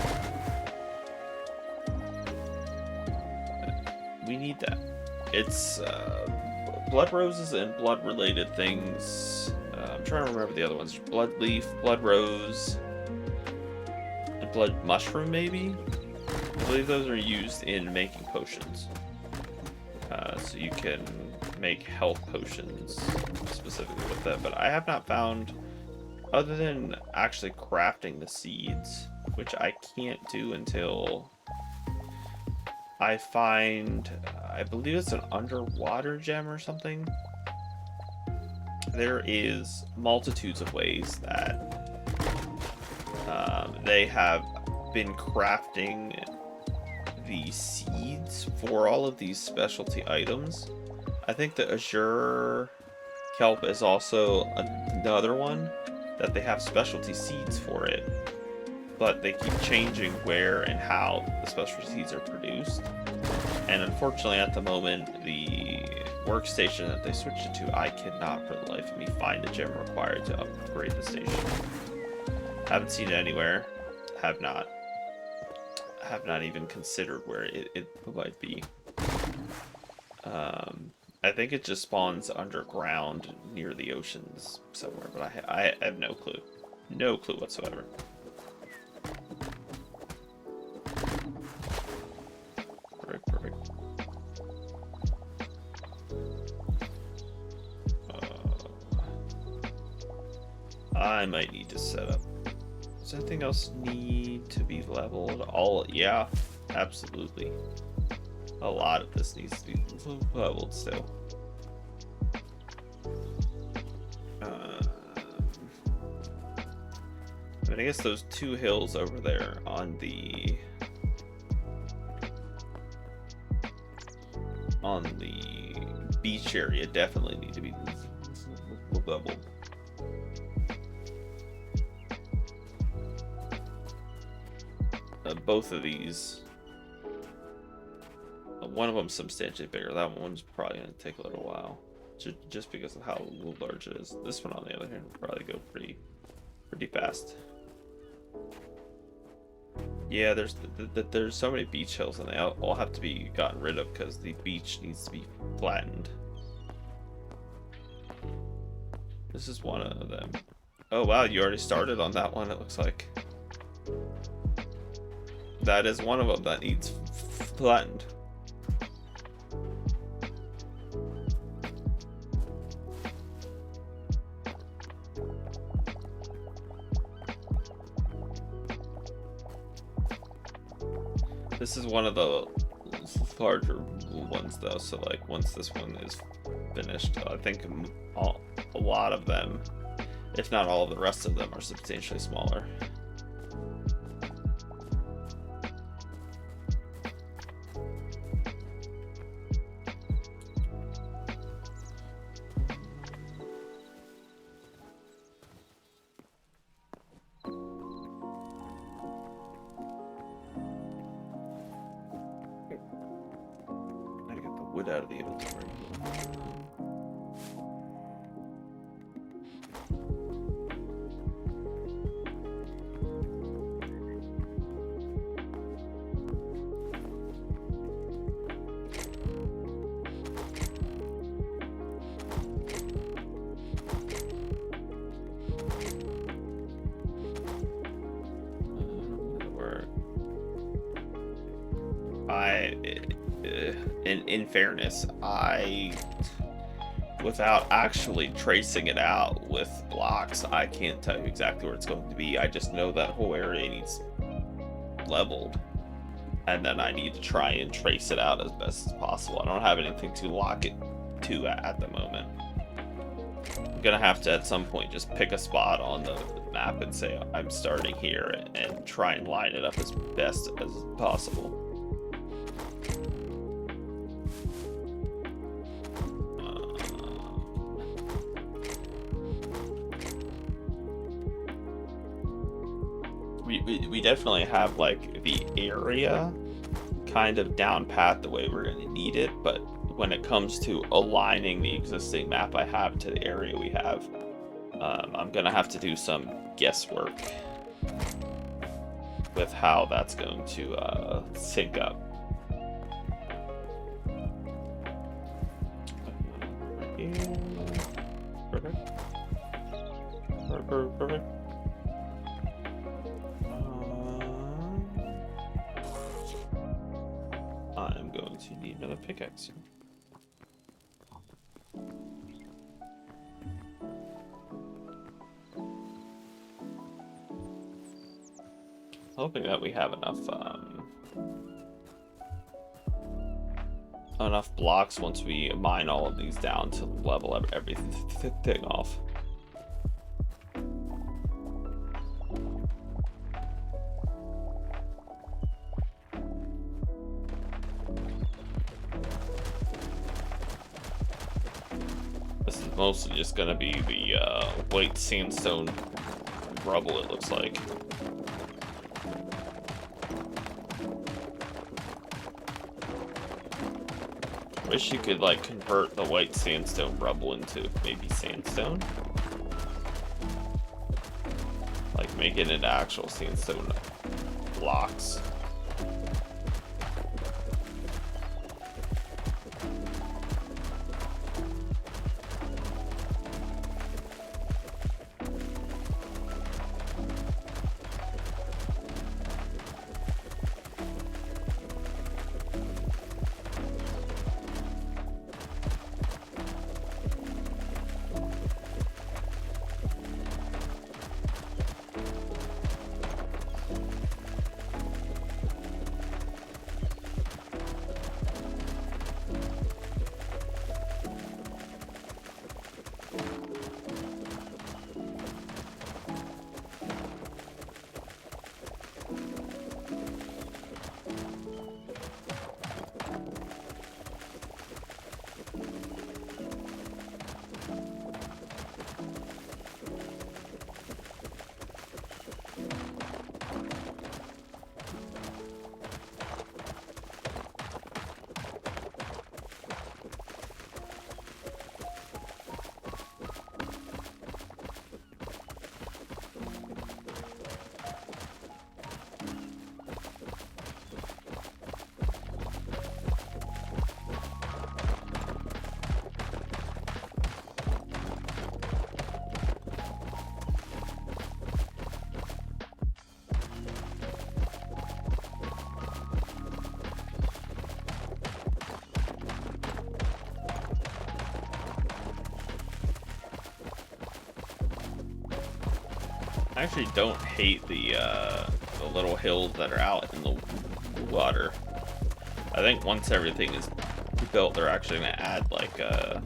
We need that. It's blood roses and blood-related things. I'm trying to remember the other ones. Blood leaf, blood rose, and blood mushroom, maybe? I believe those are used in making potions. So you can make health potions specifically with that, but I have not found, other than actually crafting the seeds, which I can't do until I find, I believe it's an underwater gem or something. There is multitudes of ways that they have been crafting the seeds for all of these specialty items. I think the Azure Kelp is also another one that they have specialty seeds for it, but they keep changing where and how the specialty seeds are produced. And unfortunately at the moment, the workstation that they switched it to, I cannot for the life of me find the gem required to upgrade the station. Haven't seen it anywhere. Have not even considered where it might be. I think it just spawns underground near the oceans somewhere, but I have no clue. No clue whatsoever. Perfect, perfect. I might need to set up. Does anything else need to be leveled? Yeah, absolutely. A lot of this needs to be leveled still. I mean, I guess those two hills over there on the beach area definitely need to be leveled. Both of these, one of them's substantially bigger. That one's probably going to take a little while, just because of how large it is. This one, on the other hand, will probably go pretty fast. Yeah, there's so many beach hills, and they all have to be gotten rid of because the beach needs to be flattened. This is one of them. Oh wow, you already started on that one, it looks like. That is one of them that needs flattened. This is one of the larger ones though, so like once this one is finished, I think a lot of them, if not all of the rest of them, are substantially smaller. Wood out of the inventory. In fairness, without actually tracing it out with blocks, I can't tell you exactly where it's going to be. I just know that whole area needs leveled, and then I need to try and trace it out as best as possible. I don't have anything to lock it to at the moment. I'm gonna have to at some point just pick a spot on the map and say I'm starting here and try and line it up as best as possible. We definitely have like the area kind of down pat the way we're going to need it, but when it comes to aligning the existing map I have to the area we have, I'm going to have to do some guesswork with how that's going to sync up. Perfect. Perfect. I'm going to need another pickaxe. Hoping that we have enough blocks once we mine all of these down to level everything off. This is mostly just gonna be the white sandstone rubble, it looks like. Wish you could like convert the white sandstone rubble into maybe sandstone. Like make it into actual sandstone blocks. I actually don't hate the little hills that are out in the water. I think once everything is built, they're actually going to add like a...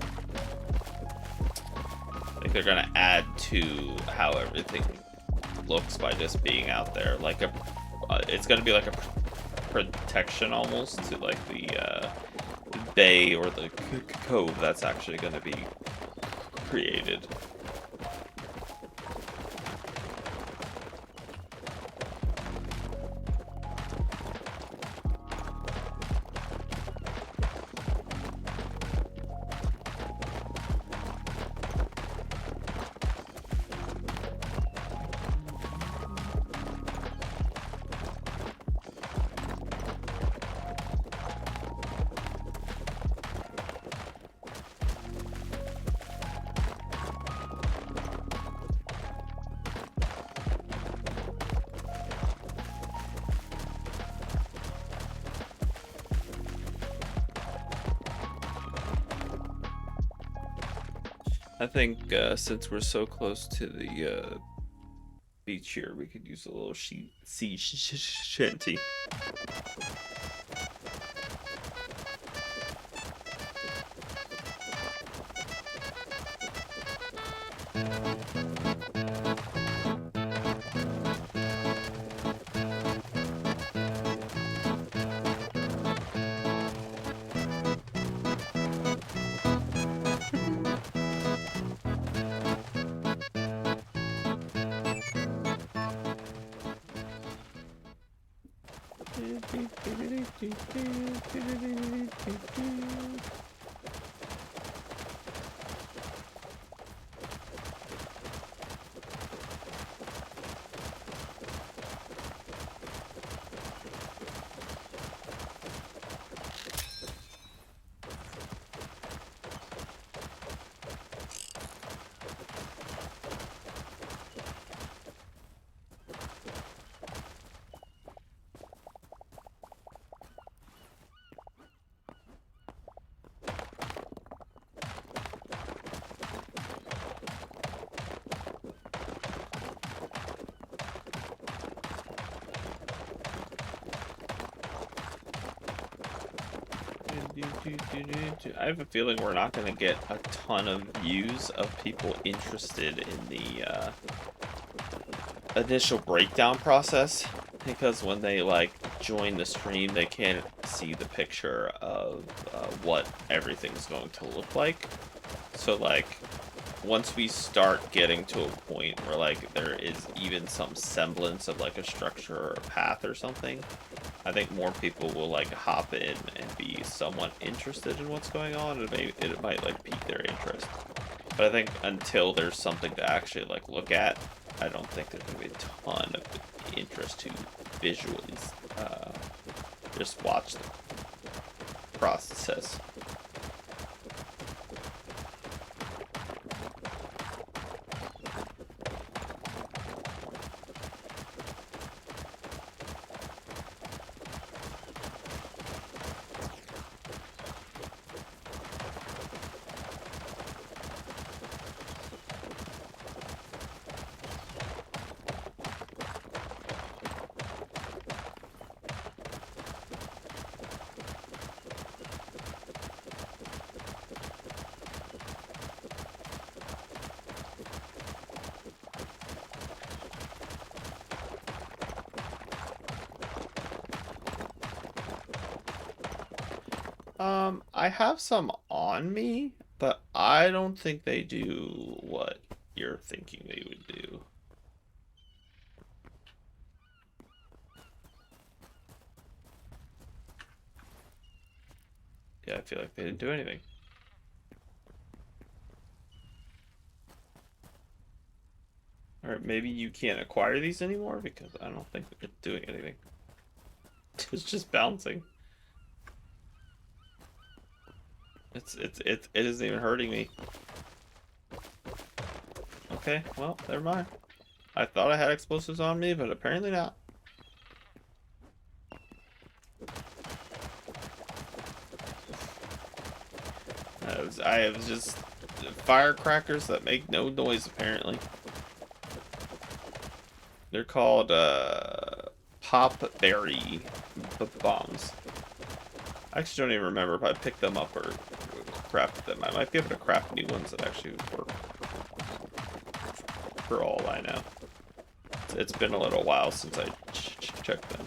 Like they're going to add to how everything looks by just being out there. Like a... it's going to be like a protection almost to like the bay or the cove that's actually going to be created. I think since we're so close to the beach here, we could use a little sea shanty. I have a feeling we're not going to get a ton of views of people interested in the initial breakdown process, because when they like join the stream, they can't see the picture of what everything's going to look like. So like once we start getting to a point where like there is even some semblance of like a structure or a path or something, I think more people will like hop in and be somewhat interested in what's going on, and maybe it might like pique their interest. But I think until there's something to actually like look at, I don't think there's gonna be a ton of interest to visually just watch the process. I have some on me, but I don't think they do what you're thinking they would do. Yeah, I feel like they didn't do anything. Or maybe you can't acquire these anymore, because I don't think they're doing anything. It's just bouncing. It isn't even hurting me. Okay, well, never mind. I thought I had explosives on me, but apparently not. I have just firecrackers that make no noise, apparently. They're called pop berry bombs. I actually don't even remember if I picked them up or crafted them. I might be able to craft new ones that actually work. For all I know. It's been a little while since I checked them.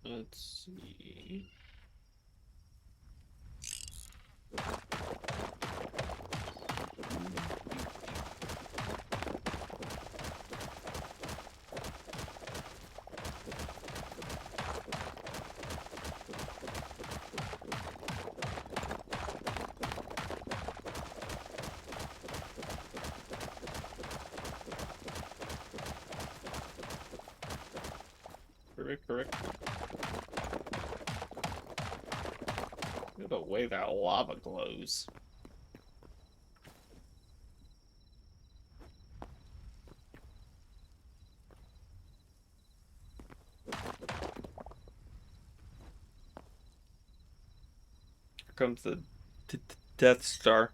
Let's see. Correct. Look at the way that lava glows. Here comes the Death Star.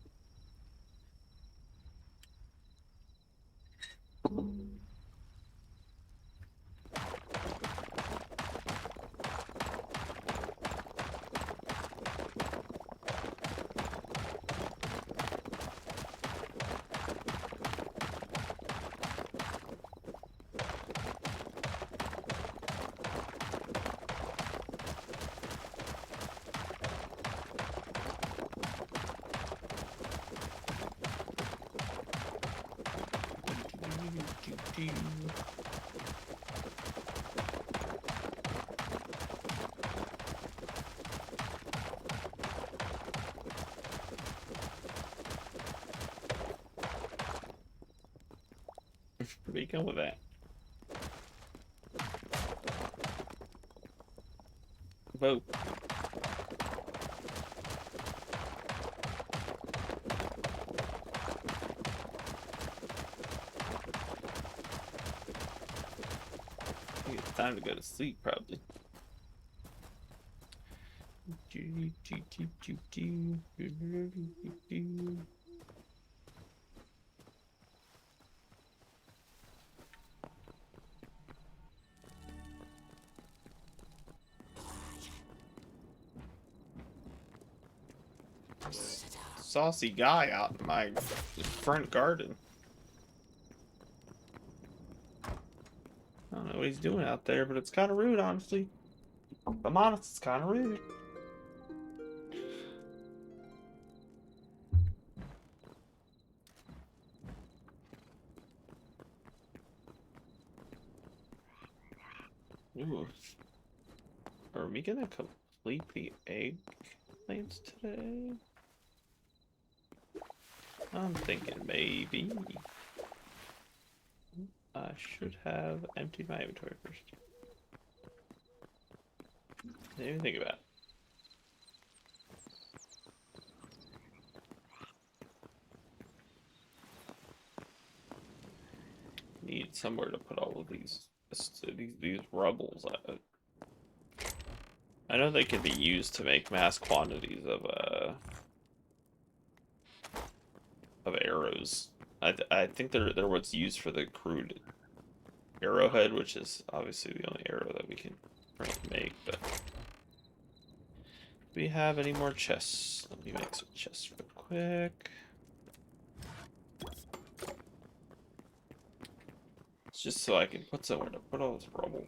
Where do you go with that? Whoa. It's time to go to sleep, probably. Saucy guy out in my front garden. I don't know what he's doing out there, but it's kind of rude, honestly. If I'm honest, it's kind of rude. Ooh. Are we gonna complete the egg plants today? I'm thinking maybe. I should have emptied my inventory first. Didn't even think about it. Need somewhere to put all of these rubbles. I know they can be used to make mass quantities of arrows. I think they're what's used for the crude arrowhead, which is obviously the only arrow that we can currently make. But do we have any more chests? Let me make some chests real quick. It's just so I can put somewhere to put all this rubble.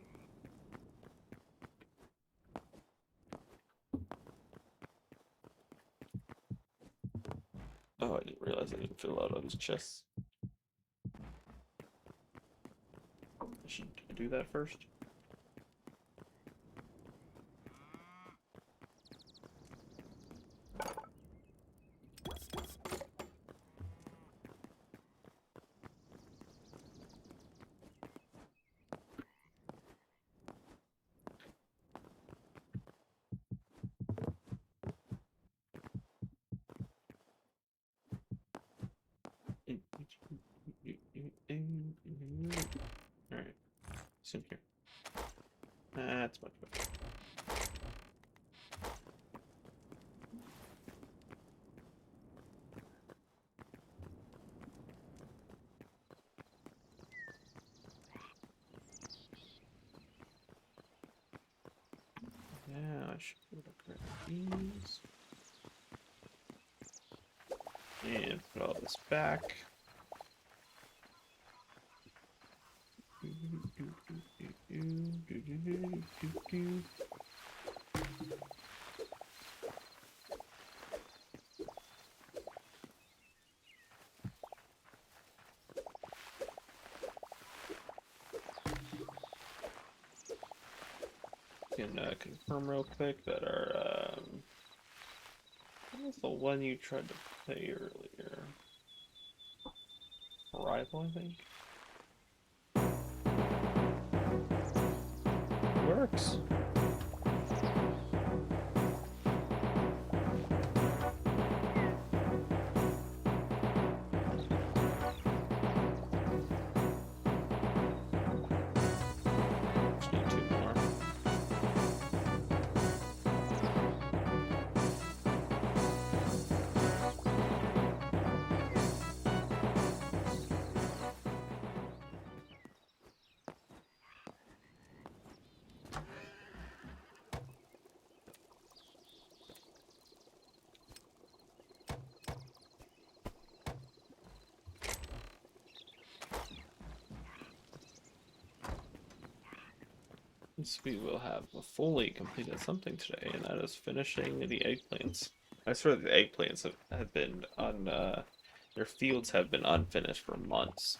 Oh, I didn't realize I didn't fill out all these chests. I should do that first. Alright. It's in here. That's much better. Yeah, I should be able to grab these. And put all this back. Can confirm real quick that our what was the one you tried to play earlier? Arrival, I think. Works. Just need 2 more. We will have fully completed something today, and that is finishing the eggplants. I swear the eggplants have been on their fields have been unfinished for months.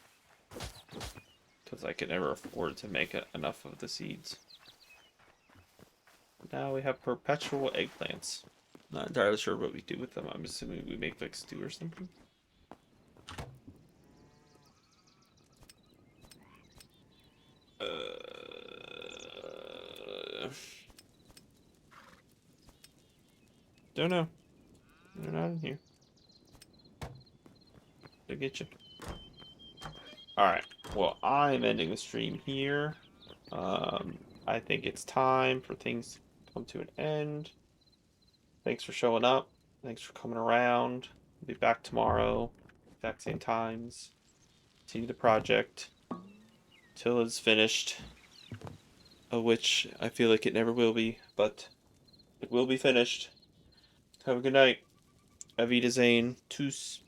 because I could never afford to make enough of the seeds. Now we have perpetual eggplants. Not entirely sure what we do with them. I'm assuming we make like stew or something. Don't know. They're not in here. They'll get you. Alright. Well, I'm ending the stream here. I think it's time for things to come to an end. Thanks for showing up. Thanks for coming around. I'll be back tomorrow. Exact same times. Continue the project till it's finished. Of which I feel like it never will be, but it will be finished. Have a good night. Avita Zane. Peace.